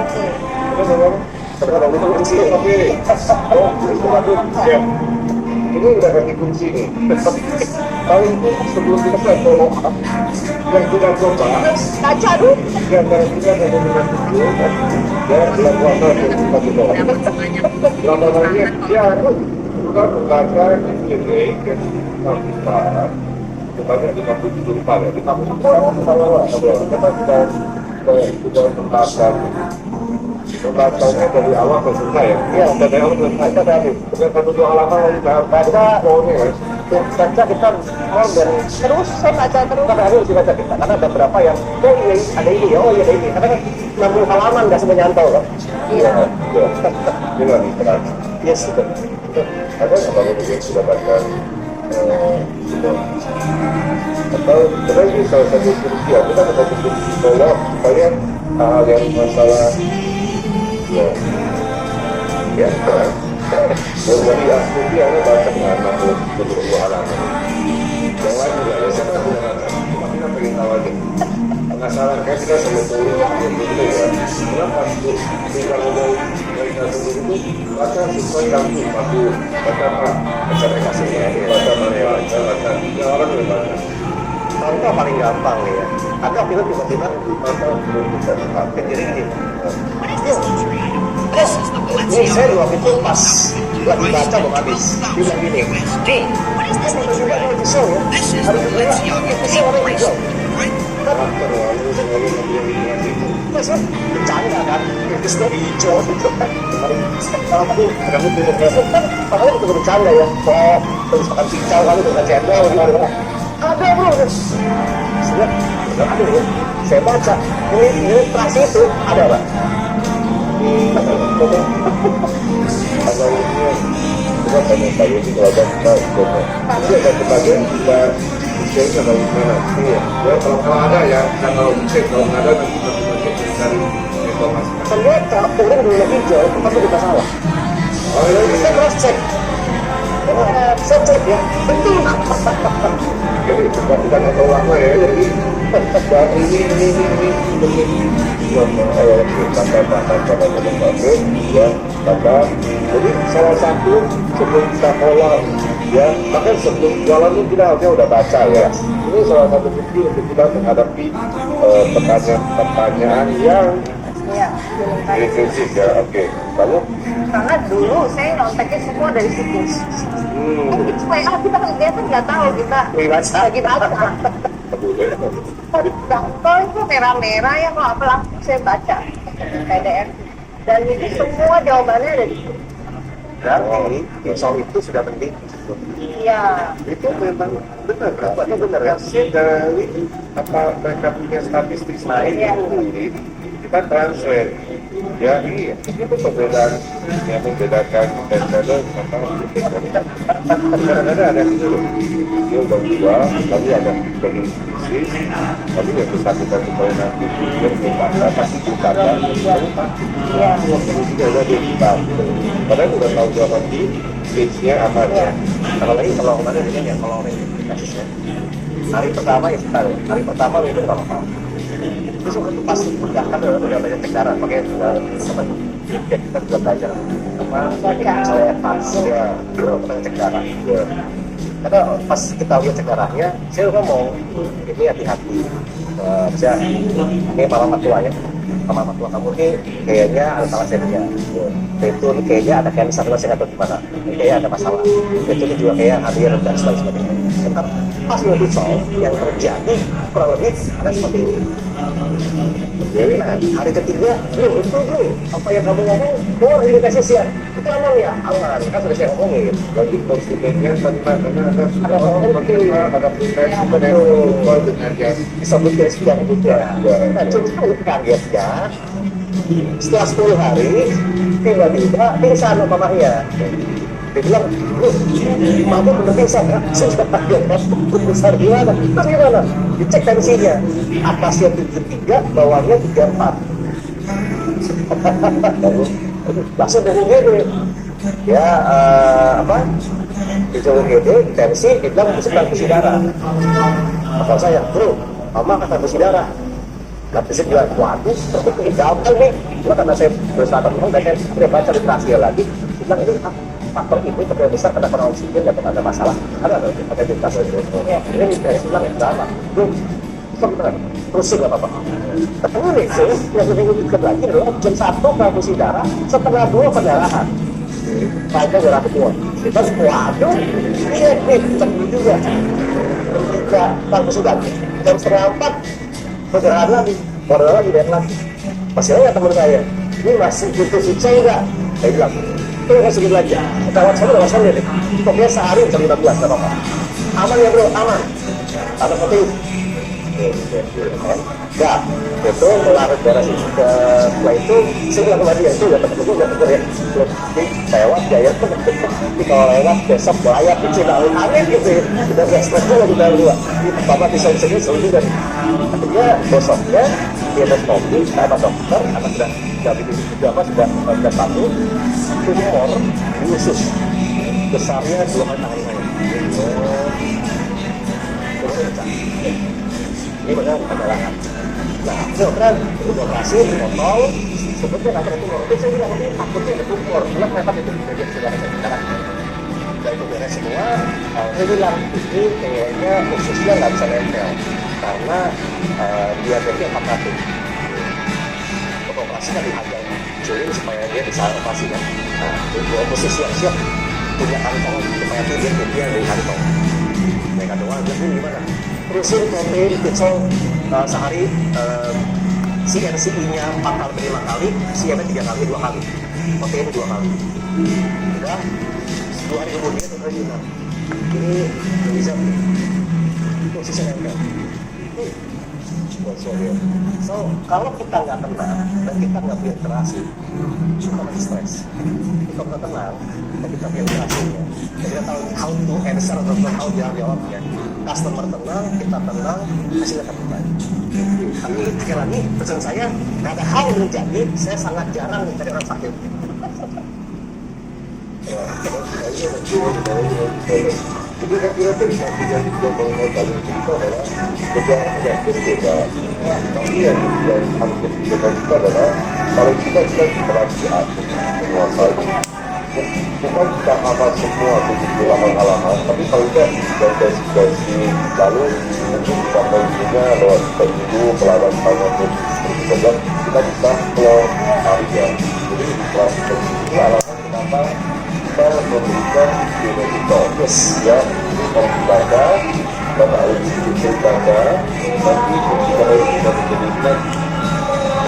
Sebenarnya itu kunci. Oke. Oh, itu bagus. Ya. Ini udah kaki kunci nih. Kalau itu sebelum kita mulai follow up, yang kita coba, Baca dulu. yang kita ada dengan dulu, dan bulan puasa kita juga. Lama-lamanya, ya itu kita membaca ini kan kita sebanyak 57 rupiah ya, 50 kalau kita sudah membacanya dari awal ke selesai ya. Iya, dari awal ke selesai. Kita habis. Bukan satu dua halaman lalu baca pokoknya ya. Baca kita more dan Terus saya baca terus. kita harus dibaca kita. Karena ada beberapa yang, oh iya ada ini, oh iya ada ini. Karena kan 60 halaman nggak semua nyantol kan. Iya. Ini nggak literat. Yes, betul. Ada nggak kalau mungkin sudah baca semua? Atau sebenarnya salah satu kunci ya, kita bisa kunci bahwa kalian hal yang masalah ya dari asli ada baca dengan 62 halaman. Yang lain juga ya, saya kan punya baca, tapi kita pengen tahu aja. Penasaran kan kita sama turun gitu ya. Kenapa tinggal ngomong mereka sendiri itu baca sesuai yang baca apa? Baca rekasinya, baca mana yang baca yang orang yang baca. Contoh paling gampang nih ya. Ada waktu itu tiba-tiba Maka belum bisa dipakai. jadi gini. Ini saya waktu itu pas lagi baca belum habis. Bilang gini. Nih, tiba-tiba ada pisau ya. Ada pisau, ada pisau. Terlalu mengambil itu. sih bercanda kan, kritisnya hijau gitu kan. Kalau kamu makanya itu bercanda ya. Oh, terus makan cincau kali dengan cendol gimana? Ada bro, sudah ada ya. Saya baca ini praksi itu ada pak. Kalau ini kita tanya saya di keluarga kita itu ada sebagian kita cek atau gimana? Iya. Ya kalau ada ya, kalau cek kalau nggak ada nanti kita cek dari informasi. Ternyata orang dulu hijau tapi kita salah. Oh iya, Saya cross check. Saya cek ya, betul. jadi bukan atau lama ya, jadi dan ini kata ya kata jadi salah satu sebelum kita pola ya bahkan sebelum jualan itu kita harusnya udah baca ya ini salah satu bukti untuk kita menghadapi pertanyaan yang Iya, belum tahu. kritis ya oke lalu Karena dulu saya nyonteknya semua dari situs. Supaya kita kan nggak tahu kita lagi baca. boleh Kalau itu merah-merah ya kalau apa langsung saya baca PDF. Dan itu semua jawabannya ada di situ. Berarti soal itu sudah penting. Iya. itu memang benar kan? Itu benar kan? Dari apa mereka punya statistik lain Iya. kita translate ya iya itu perbedaan yang membedakan bestseller sama kadang-kadang ada itu dia udah dua tapi ada dari bisnis tapi yang bisa kita supaya nanti dia berkata pasti berkata Iya. juga ada di kita padahal udah tahu jawaban di page-nya apa ya Apalagi kalau kemarin ini ya kalau kasusnya hari pertama ya kita hari pertama itu nggak apa-apa. Terus waktu pas mendaftar udah banyak cek darah, makanya sudah kita juga belajar apa saya advance ya udah banyak cek darah. Karena pas kita lihat cek darahnya, saya ngomong ini hati-hati. Bisa ini mama tua ya. Mama tua kamu ini kayaknya ada thalassemia. Itu ini kayaknya ada cancer saya atau gimana. Ini kayaknya ada masalah. Itu juga kayak hadir dan sebagainya. Tetapi pas lebih soal yang terjadi kurang lebih ada seperti ini. Jadi hari ketiga, itu apa yang kamu ngomong, keluar dari kasusnya. Itu aman ya, aman. Kan sudah saya ngomongin. jadi konsumennya tenang karena ada ada proses Betul. dengan yang Disebut dari sekian juga. Nah, cuma kagetnya setelah 10 hari tiba-tiba pingsan mamanya. Dia bilang, mama bener pingsan ya? Sudah kaget kan? Besar gimana? Terus gimana? Dicek tensinya. Atasnya 73, bawahnya 34. Langsung dari gede. Ya, apa? Disuruh gede, tensi, dibilang mesti transfusi darah. Maka saya, bro, mama kata transfusi darah. Tapi saya bilang, waduh, gampang nih. Cuma karena saya berusaha ngomong, dan saya sudah baca literasi lagi. Bilang ini faktor ini terlalu besar karena kurang oksigen dan ada masalah. Ada identitas itu. Ini saya bilang yang drama. Bro, benar. Terus nggak apa-apa. Ketemu nih, yang lebih dekat lagi adalah jam 1 transfusi darah, setengah 2 pendarahan. Kayaknya darah ketua. Kita waduh, iya nih, cemburu juga. Ketika transfusi darah, jam setengah 4 pendarahan lagi, pendarahan lagi dan lagi. Masih ada teman saya, ini masih butuh suci enggak? Saya bilang, itu nggak sedikit lagi. Rawat saya udah masalah nih. Pokoknya sehari jam 15 nggak apa-apa. Aman ya bro, aman. Ada seperti ya, itu melarut darah sih. Setelah itu, saya bilang kembali ya, itu udah ketemu udah bener ya. Jadi lewat ya, tapi kalau lewat besok belayar di Cina, aneh gitu ya. Udah gak stresnya lagi dalam dua. Bapak bisa sini seru juga nih. Akhirnya besoknya, dia endoskopi, saya sama dokter, karena sudah sudah satu, tumor di usus. Besarnya 2 kali tangan saya. Ini benar pendarahan. Nah, dokter operasi potong, sebetulnya kanker tumor. Itu saya bilang ini takutnya ada tumor. Karena kenapa itu jadi sudah saya bicara. Sudah itu beres semua. Saya bilang ini kayaknya ususnya nggak bisa nempel karena diabetesnya 400. Untuk operasi kan dihajar cuy supaya dia bisa operasi kan. Nah, itu usus siap-siap punya kantong supaya dia dari kantong. Mereka doang, jadi gimana? Terusin protein pizza sehari si NCI-nya 4 kali 5 kali, si M-nya 3 kali 2 kali, protein 2 kali. Udah 2 hari kemudian udah bilang ini bisa posisi nempel. So, kalau kita nggak tenang dan kita nggak punya interaksi, kita masih stres. Kalau kita tenang dan kita punya interaksinya, dan kita tahu how to answer atau how jawabnya. Customer tenang, kita tenang, hasilnya akan baik. Tapi sekali lagi pesan saya, nggak ada hal yang terjadi. Saya sangat jarang mencari orang sakit. Jadi saya kira yang juga mengenai paling itu adalah beberapa penyakit beda. Tapi yang harus kita juga adalah kalau kita berinteraksi menguasai, bukan kita hafal semua 70 halaman, tapi kalau kita dari lalu mungkin kita juga lewat pemilu pelajaran pelajaran kita bisa flow harian. Jadi kelas itu alasan kenapa kita memberikan yes ya, membaca bapak harus baca nanti kita bisa menjadikan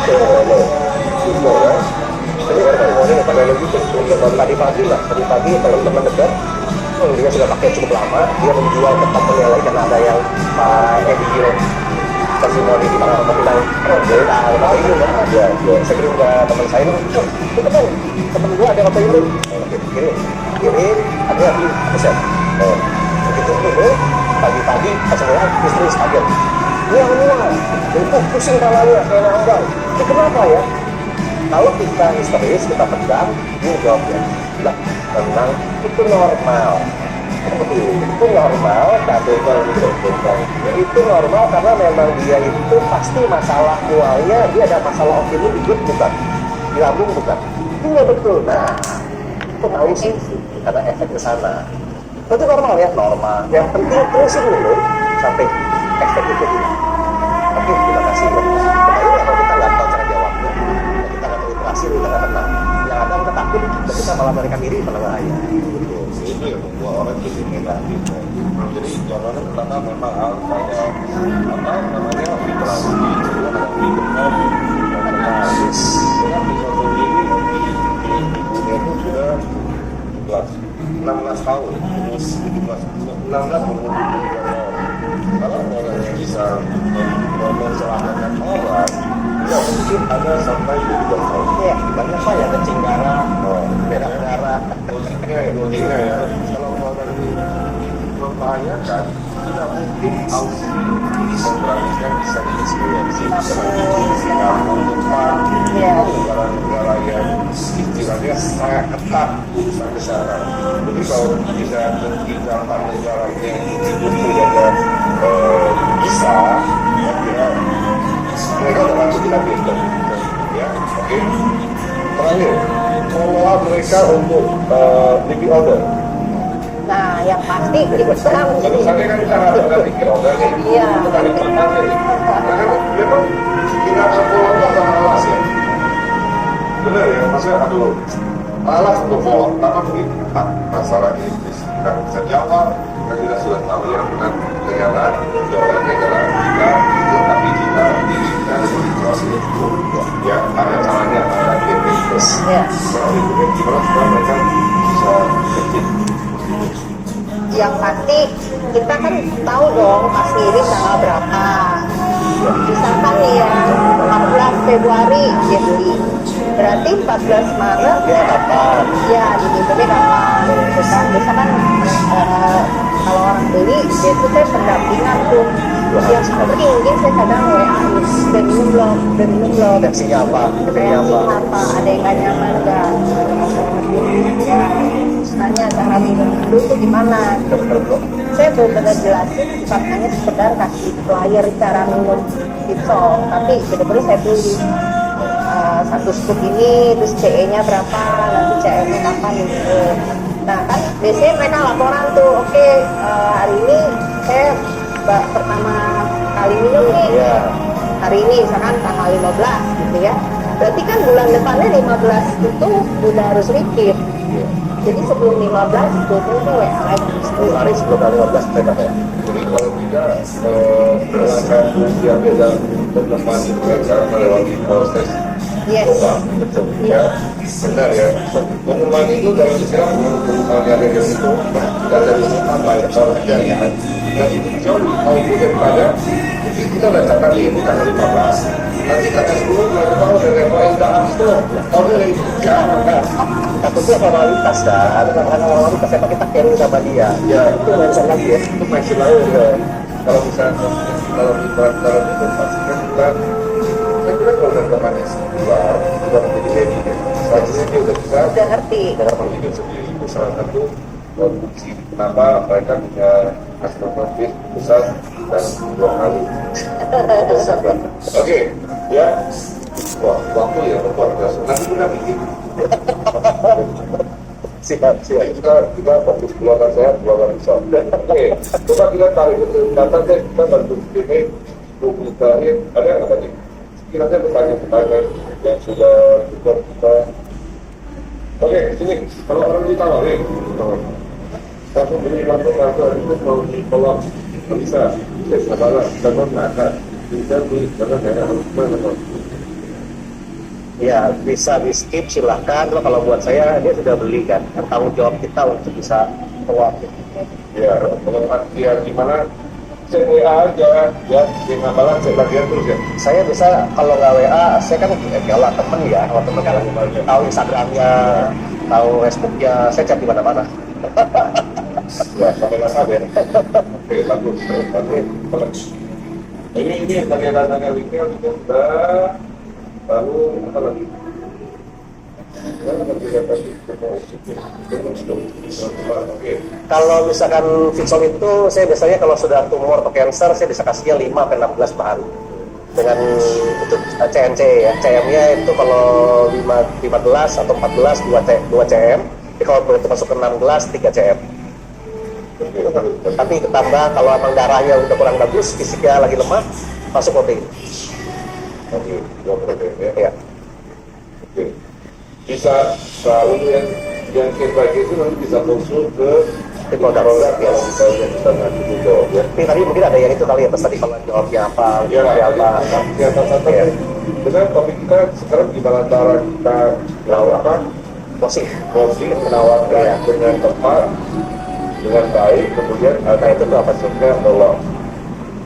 itu ya. Jadi kan pada lagi tadi pagi teman-teman dekat dia sudah pakai cukup lama, dia menjual ke temannya lain karena ada yang Pak Edi Giro kasih mau di mana bilang dia ada ini ya saya kirim ke teman saya itu kan teman gua ada apa ini kirim ada beli pesan begitu itu pagi-pagi pas saya istri kaget mual itu pusing kepalanya kayak nambang itu kenapa ya? Kalau kita histeris, kita tegang, dia jawab ya, bilang tenang, itu normal. Itu normal, itu normal karena memang dia itu pasti masalah mualnya, dia ada masalah opini dikit bukan, di lambung bukan. Itu nggak betul. Nah, itu tahu sih, karena efek ke sana. Itu normal ya, normal. Yang penting terusin dulu sampai efek itu hilang. Oke, terima kasih. Kemarin kalau kita nggak tahu cara jawabnya, kita nggak tahu interaksi, kita nggak tenang. Yang ada kita takut, dan kita malah melarikan diri, malah bahaya. Itu yang membuat orang jadi negatif. Jadi contohnya pertama memang harus ada apa namanya interaksi, kemudian ada hidupkan dengan sesuatu ini ibunya itu sudah 16 tahun, terus 16 umur 17 tahun. Kalau orang yang bisa mencelakakan orang, ya mungkin ada sampai 17 tahun. Ya, banyak pak ya, kencing darah, berak darah. Dosisnya ya, kalau orang ini membahayakan, tidak mungkin harus memberanikan bisa dieksperiensi Singapura, Jepang, negara-negara yang istilahnya sangat ketat sampai sekarang. Jadi kalau bisa meninggalkan negara yang itu tidak bisa, saya kira mereka akan langsung kita pintar. Ya, oke. Terakhir, mengelola mereka untuk living order. Nah, yang pasti kita menjadi Misalnya kan kita ada living order, iya. itu kan importante. Karena memang kita sekolah itu akan malas ya. Benar ya, maksudnya aduh malas untuk follow, karena mungkin masalah Inggris kita bisa jawab, kita sudah tahu ya dengan kenyataan jawabannya adalah kita, tapi kita dirikan ya ada caranya, ada tips. Ya. Kalau itu gimana supaya mereka bisa kecil. Yang pasti kita kan tahu dong pas ngirim tanggal berapa. Misalkan nih ya 14 Februari dia beli, berarti 14 Maret Dia kapan? ya diliburnya kapan gitu kan. Biasa kan kalau orang beli dia itu saya pendampingan tuh yang penting mungkin saya kadang WA udah minum belum Reaksinya apa? Efeknya apa? ada yang gak nyaman gak ya, nanya cara minum dulu tuh gimana. Saya benar-benar jelasin bukan hanya sekedar kasih flyer cara minum gitu, tapi benar-benar saya tulis satu scoop ini, terus CE-nya berapa, nanti CE-nya kapan gitu. Nah kan biasanya mereka laporan tuh, oke, hari ini saya pertama kali minum nih, hari ini misalkan tanggal 15 gitu ya. Berarti kan bulan depannya 15 itu udah harus repeat. Jadi sebelum 15 itu WA lagi. 10 hari sebelum tanggal 15 mereka ya. Jadi kalau tidak melakukan usia beda teman itu kan sekarang melewati proses Yes. betul ya, benar ya. Pengumuman itu dalam istilah pengumuman yang ada itu dan dari apa ya kalau ada ya, dan itu jauh lebih daripada mungkin kita baca kali ini tanggal 15, nanti tanggal 10 kita tahu dari apa yang dah habis tuh, tahu dari jangan kan. Takutnya formalitas kan, ada kadang-kadang formalitas apa kita caring sama dia. Ya itu mindset lagi ya. Itu masih lain ya. Kalau misalnya kalau di dalam itu pastikan kita, saya kira kalau dari temannya keluar sudah menjadi baby ya. Selanjutnya dia udah bisa Udah ngerti. dalam hidup sendiri. Itu salah satu bukti kenapa mereka punya customer base besar dan 2 kali besar banget. Oke, ya. Wah, waktu ya luar biasa. Nanti kita bikin. Siap. Kita fokus keluarga sehat, keluarga besar. Oke, coba kita tarik itu data deh, kita bantu ini 20 terakhir. Ada nggak tadi? Kiranya pertanyaan-pertanyaan yang sudah kita. Oke, sini. Kalau orang ditawarin, kamu beli kartu itu mau ditolak, nggak bisa. Bisa salah, kita nggak bisa beli karena saya harus mana. Ya bisa di skip silahkan. Kalau buat saya dia sudah beli kan, tanggung jawab kita untuk bisa keluar. Ya, kalau dia gimana? Cek WA aja, ya. Di ngabalan cek bagian terus ya. Saya bisa kalau nggak WA, saya kan kalau temen ya, kalau temen kan tahu Instagramnya, tahu Facebooknya, saya chat di mana-mana. Ya, sampai nggak sabar. Oke, bagus. Bagus. Ini bagian datanya linknya sudah. Lalu apa lagi? Oke. Kalau misalkan Fitsol itu, saya biasanya kalau sudah tumor atau cancer, saya bisa kasihnya 5-16 bahan. Dengan itu CMC ya, CM-nya itu kalau 15 atau 14, 2 CM. Tapi kalau begitu masuk ke 16, 3 CM. Tapi ketambah kalau emang darahnya udah kurang bagus, fisiknya lagi lemah, masuk protein. Oke, 2 protein ya. Ya. Oke. Bisa selalu yang kayak itu nanti bisa konsul ke Produk kalau misalnya kita ngasih dulu ya. Tapi tadi mungkin ada yang itu kali ya, tadi kalau jawabnya apa, Ya, jawabnya apa. di atas atas Ya. dengan topik kita sekarang gimana cara kita apa Posisi. menawarkan dengan tepat, dengan baik, kemudian ada itu tuh apa sih? tolong.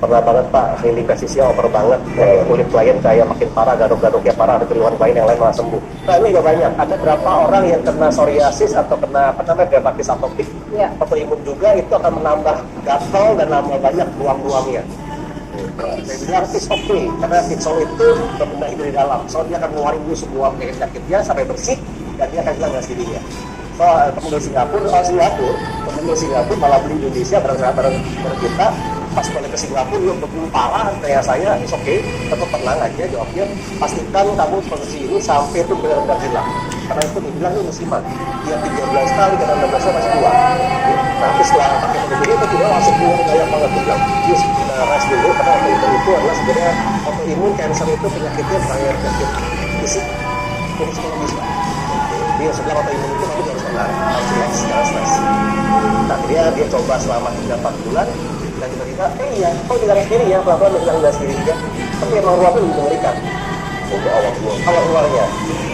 Pernah banget Pak, ini presisnya over banget. Kulit klien kayak makin parah, gaduk-gaduknya parah, ada keluhan klien yang lain malah sembuh. Nah ini juga banyak. Ada berapa orang yang kena psoriasis atau kena apa namanya dermatitis atopik, Ya. autoimun juga, itu akan menambah gatal dan nambah banyak ruang-ruangnya. Saya bilang it's okay, karena Fitsol itu berbenda itu di dalam. So dia akan ngeluarin dulu semua penyakit-penyakitnya sampai bersih, dan dia akan bilang nggak sendirinya. So temen dari Singapura malah beli Indonesia bareng kita. Pas balik ke Singapura, dia berburu parah, kayak saya, it's okay, tetap tenang aja, jawabnya, pastikan kamu posisi ini sampai itu benar-benar hilang. Karena itu dibilang ini musiman, dia 13 kali, karena 16 nya masih kuat. Nah, tapi setelah pakai mobil itu tidak langsung keluar banyak banget, dia bilang, just kita rest dulu, karena autoimun itu adalah sebenarnya autoimun cancer itu penyakitnya kayak penyakit fisik, jadi psikologis Pak. Jadi setelah autoimun itu kamu harus tenang, harus relax, jangan stres. Nah, dia coba selama 3-4 bulan, dan tiba-tiba, iya, kok hilang sendiri ya, pelan-pelan hilang sendiri ya. Tapi emang ruangnya lebih mengerikan untuk awal keluarnya.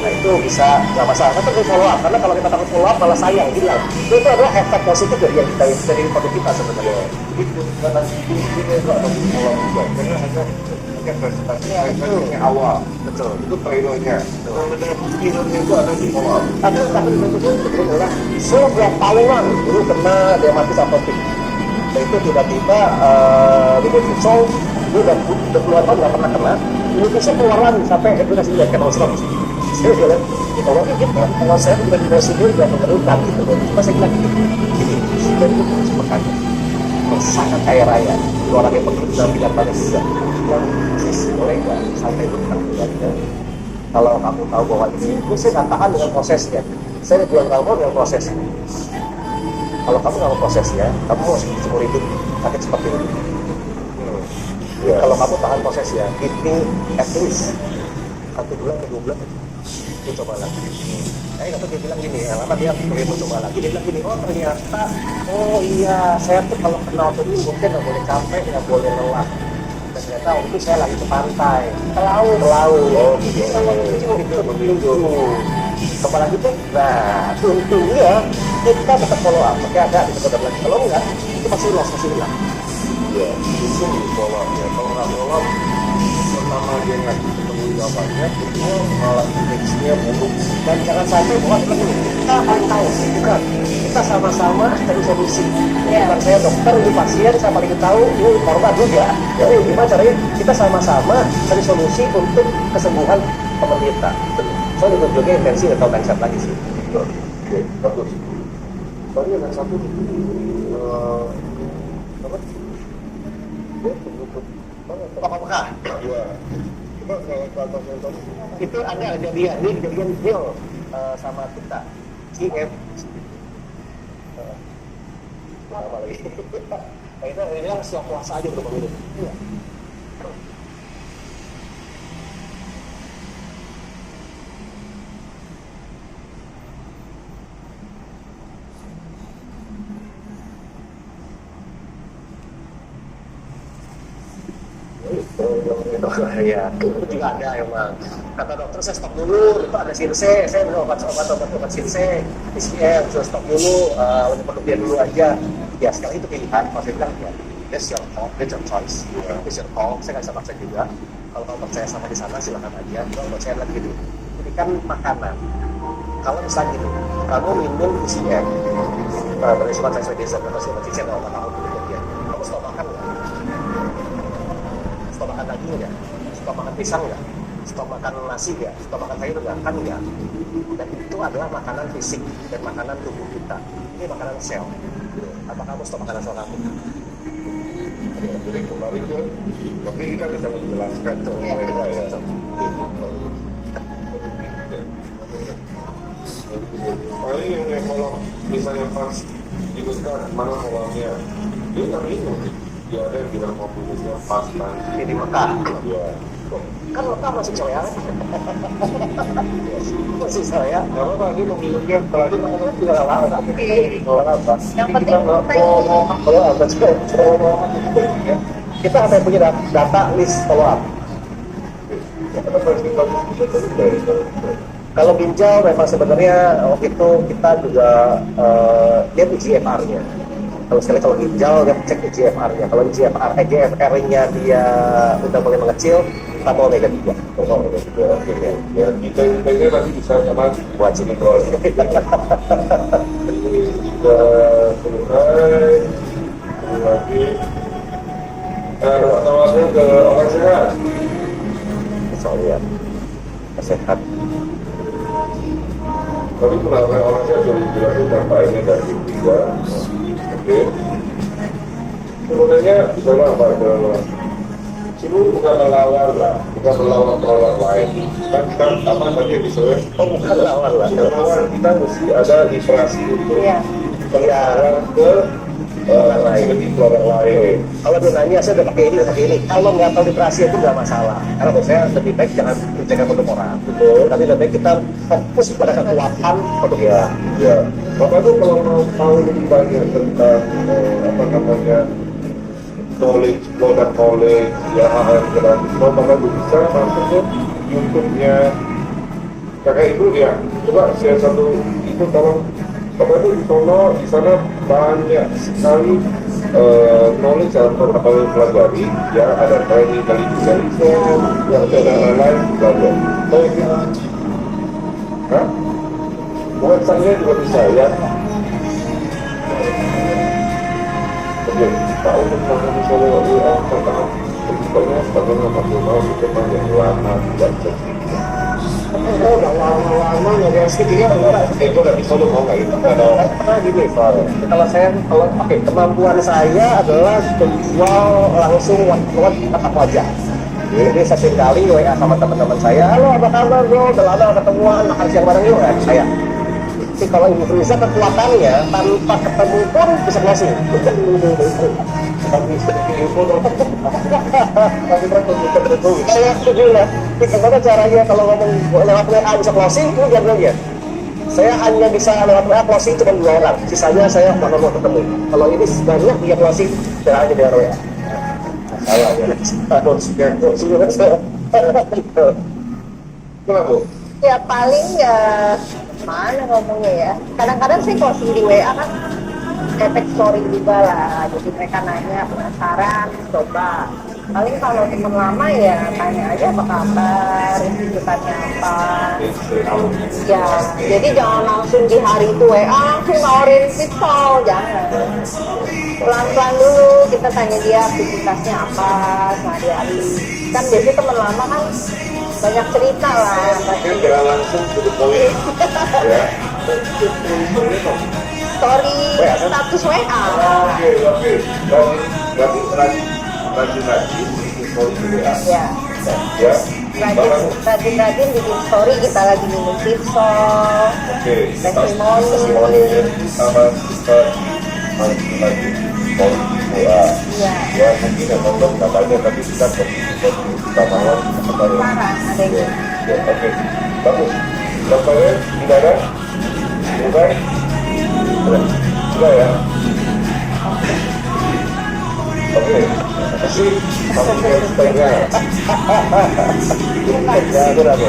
Nah itu bisa nggak masalah, tapi follow up, karena kalau kita takut follow up malah sayang, hilang. Itu adalah efek positif dari yang kita dari produk kita sebenarnya. Itu karena ini itu ada pola juga, karena hanya presentasinya itu awal. Betul. Itu trailernya. Sebenarnya trailernya itu ada di follow up. Tapi itu adalah sebuah tahunan dulu kena dermatitis atopik. Nah itu tiba-tiba di Fitsol dia udah keluar tahun nggak pernah kena. Ini bisa keluar lagi sampai edukasi lihat kan Australia. Saya bilang, kalau kita, kalau saya bukan di sini udah mengerukan gitu, cuma saya bilang gini, dan itu terus makanya sangat kaya raya. Orang yang bekerja bilang banyak juga, yang sisi mereka sampai bukan keluarga. Kalau kamu tahu bahwa ini saya nggak tahan dengan prosesnya. Saya bilang kamu dengan prosesnya. Kalau kamu nggak mau prosesnya, kamu harus seumur hidup sakit seperti ini. Kalau kamu tahan prosesnya, itu at least 1 bulan ke 2 bulan, itu coba lagi. Nah, itu dia bilang gini, lama dia mau coba lagi. Dia bilang gini, oh ternyata, oh iya, saya tuh kalau kena autoimun mungkin nggak boleh capek, nggak boleh lelah. Dan ternyata waktu itu saya lagi ke pantai, Ke laut. ke laut. Oh, gitu. Sama lucu. Itu kepala gitu. Nah, untungnya kita tetap follow up. Oke, ada kita lagi. Kalau enggak, itu pasti loss, pasti hilang. Ya, itu follow up ya. Kalau nggak follow up, pertama dia ngasih ketemu jawabannya, kedua malah indeksnya buruk. Dan jangan sampai bukan kita paling tahu, bukan. Kita sama-sama cari solusi. Iya. Bukan saya dokter, ini pasien, saya paling tahu, ini korban juga. Jadi gimana caranya kita sama-sama cari solusi untuk kesembuhan penderita. Soalnya itu juga intensi atau mindset lagi sih. Oke, bagus. Soalnya yang satu apa? Dia penutup banget. Apakah Iya. Coba kalau ke atas yang tadi. itu ada kejadian real sama kita CF apa lagi nah, itu ini yang siap puasa aja untuk pemilu. Iya. Ya, itu juga ada emang. Kata dokter saya stop dulu, itu ada sinse, saya minum obat sinse, PCM, saya stop dulu, untuk produknya dulu aja. Ya sekarang itu pilihan, kalau saya bilang ya, that's your call, that's your choice, that's your call. Saya nggak bisa paksa juga. Kalau kamu percaya sama di sana silakan aja. Kalau percaya lagi gitu, ini kan makanan. Kalau misalnya gitu, kamu minum PCM, berisiko translation atau siapa PCM atau apa tahu kemudian, kamu stop makan nggak? Stop makan daging nggak? Stop makan pisang nggak? Stop makan nasi nggak? Stop makan sayur nggak? Kan nggak. Dan itu adalah makanan fisik dan makanan tubuh kita. Ini makanan sel. Apa kamu stop makanan sel kamu? Jadi kembali ke, tapi kita bisa menjelaskan tuh Iya. mereka ya. Paling yang kalau misalnya pas dibutuhkan mana kolomnya, dia nggak minum. Dia ada yang bilang mau minumnya pas nanti. Ini di Mekah. Ya, Kan Mekah masih soya. Masih soya. nggak apa-apa, dia mau minumnya setelah dia makan Juga nggak apa-apa. Nggak apa-apa. Yang penting Follow up, that's good. Kita sampai punya data list follow up. kita pasti Kalau ginjal memang sebenarnya waktu itu kita juga lihat GFR-nya. Kalau ginjal dia cek GFR-nya. Kalau GFR-nya dia udah mulai mengecil, kita mau omega 3. ya kita nanti bisa sama Buat sini bro. ini sudah selesai lagi tawarnya ke orang sehat. Soalnya sehat. Tapi penawar orang sehat sudah dijelasin dampaknya dari tiga. Oke. Sebenarnya misalnya apa? Itu bukan melawan lah, bukan melawan orang lain. Kan apa tadi yang disebut? Oh bukan lawan lah. Melawan kita mesti ada literasi untuk Iya. pengenalan ke orang lain, ke orang lain. Kalau dia nanya saya udah pakai ini. Kalau nggak tahu literasi itu nggak masalah. Karena menurut saya lebih baik jangan menjaga produk orang. Betul. Tapi lebih baik kita fokus pada kekuatan produk kita. Ya, Bapak tuh kalau mau tahu lebih banyak tentang apa namanya knowledge, product knowledge, ya hal-hal gratis, Bapak tuh bisa masuk ke YouTube-nya kakak ibu ya. Coba share satu itu tolong. Bapak tuh di sana banyak sekali knowledge atau apa yang pelajari, ya ada training dari Jalisco, yang ada lain-lain, belajar. Tahu itu? Hah? Website-nya juga bisa ya. Oke, tahu tentang misalnya WA tentang pokoknya bagaimana maksimal di depan yang lama tidak sedikit. Oh, udah lama-lama nggak ada sedikitnya beneran. Itu nggak bisa lu mau nggak itu Karena gini, kalau kemampuan saya adalah menjual langsung lewat tatap wajah. Jadi saya seringkali WA sama teman-teman saya, halo apa kabar bro, udah lama ketemuan, makan siang bareng yuk, saya. Tapi kalau Ibu Friza kekuatannya tanpa ketemu pun bisa closing. tapi sedikit info dong. Tapi kan komputer itu Saya setuju lah. Gimana caranya kalau ngomong lewat WA bisa closing, itu jangan lihat. Saya hanya bisa lewat WA closing cuma 2 orang. Sisanya saya mau ketemu. Kalau ini banyak dia closing, tidak hanya dengan WA. salah ya. Kenapa? Ya paling ya mana ngomongnya ya. Kadang-kadang sih posting di WA kan efek story juga lah. Jadi mereka nanya penasaran, coba. Paling kalau teman lama ya tanya aja apa kabar, kesibukannya apa. Ya, jadi jangan langsung di hari itu WA langsung nawarin pisau, jangan. Pelan-pelan dulu kita tanya dia aktivitasnya apa sehari-hari. Kan biasanya teman lama kan banyak cerita lah. Kan jangan langsung to the point ya. Story status WA. Oke. Berarti rajin bikin story di WA. Ya. Ya. Rajin-rajin bikin story kita lagi minum pisau. Oke. Testimoni. Sama kita rajin story di WA. Iya. Ya mungkin yang nonton nggak banyak tapi kita kita mau kita Parah ada yang Ya, oke. Bagus. Gambarnya tidak ada? Bukan? Sudah ya? Oke. Kasih. Sampai setengah. Itu apa?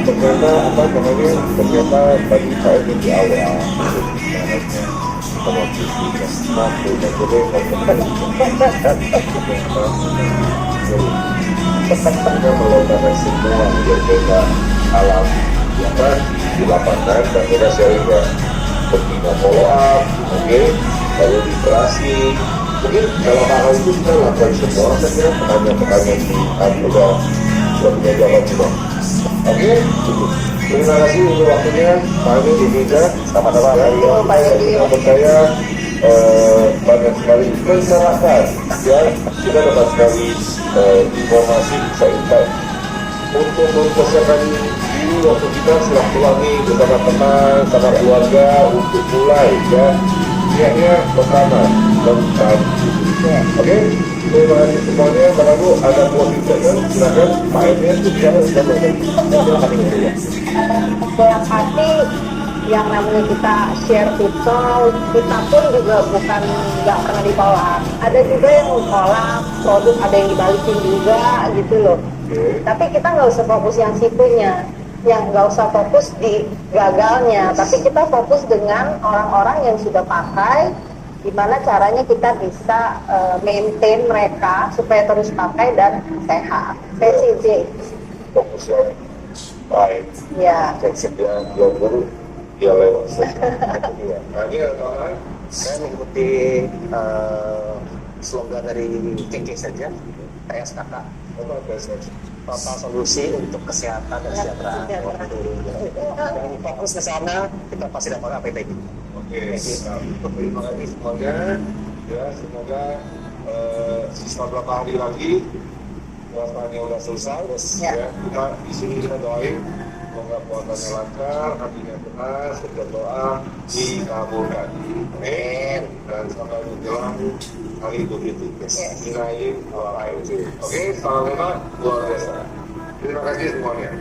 Ternyata apa namanya? Ternyata tadi saya di awal. Kalau kita melakukan semua yang kita alami ya kan di lapangan dan kita sharing ya berbina follow up, oke, lalu literasi mungkin kalau hal itu kita lakukan semua saya kira pertanyaan-pertanyaan di sudah punya jawaban semua oke. Terima kasih untuk waktunya Pak Edi di Meja sama-sama menurut saya banyak sekali masyarakat ya kita dapat sekali informasi insight untuk mempersiapkan diri waktu kita silaturahmi bersama teman, sama keluarga untuk mulai ya niatnya pertama tentang oke. Terima kasih semuanya. Baru ada closing statement silakan Pak Edi dalam hati yang namanya kita share pisau, kita pun juga bukan nggak pernah ditolak. Ada juga yang ditolak, produk ada yang dibalikin juga gitu loh. Tapi kita nggak usah fokus yang situnya, yang nggak usah fokus di gagalnya, tapi kita fokus dengan orang-orang yang sudah pakai, gimana caranya kita bisa maintain mereka supaya terus pakai dan sehat. PCJ. fokus yang baik Ya. yang 20 dia lewat iya. Nah ini kawan Saya mengikuti slogan dari KK saja, PSKK, total solusi untuk kesehatan dan kesejahteraan. Dengan fokus ke sana, kita pasti dapat APBD. oke terima kasih semuanya ya semoga sisa beberapa hari lagi puasanya udah selesai ya kita di sini kita doain semoga puasanya lancar hatinya tenang setiap doa dikabulkan amin dan sampai menjelang hari Idul Fitri Bismillahirrahmanirrahim oke salam luar biasa terima kasih semuanya.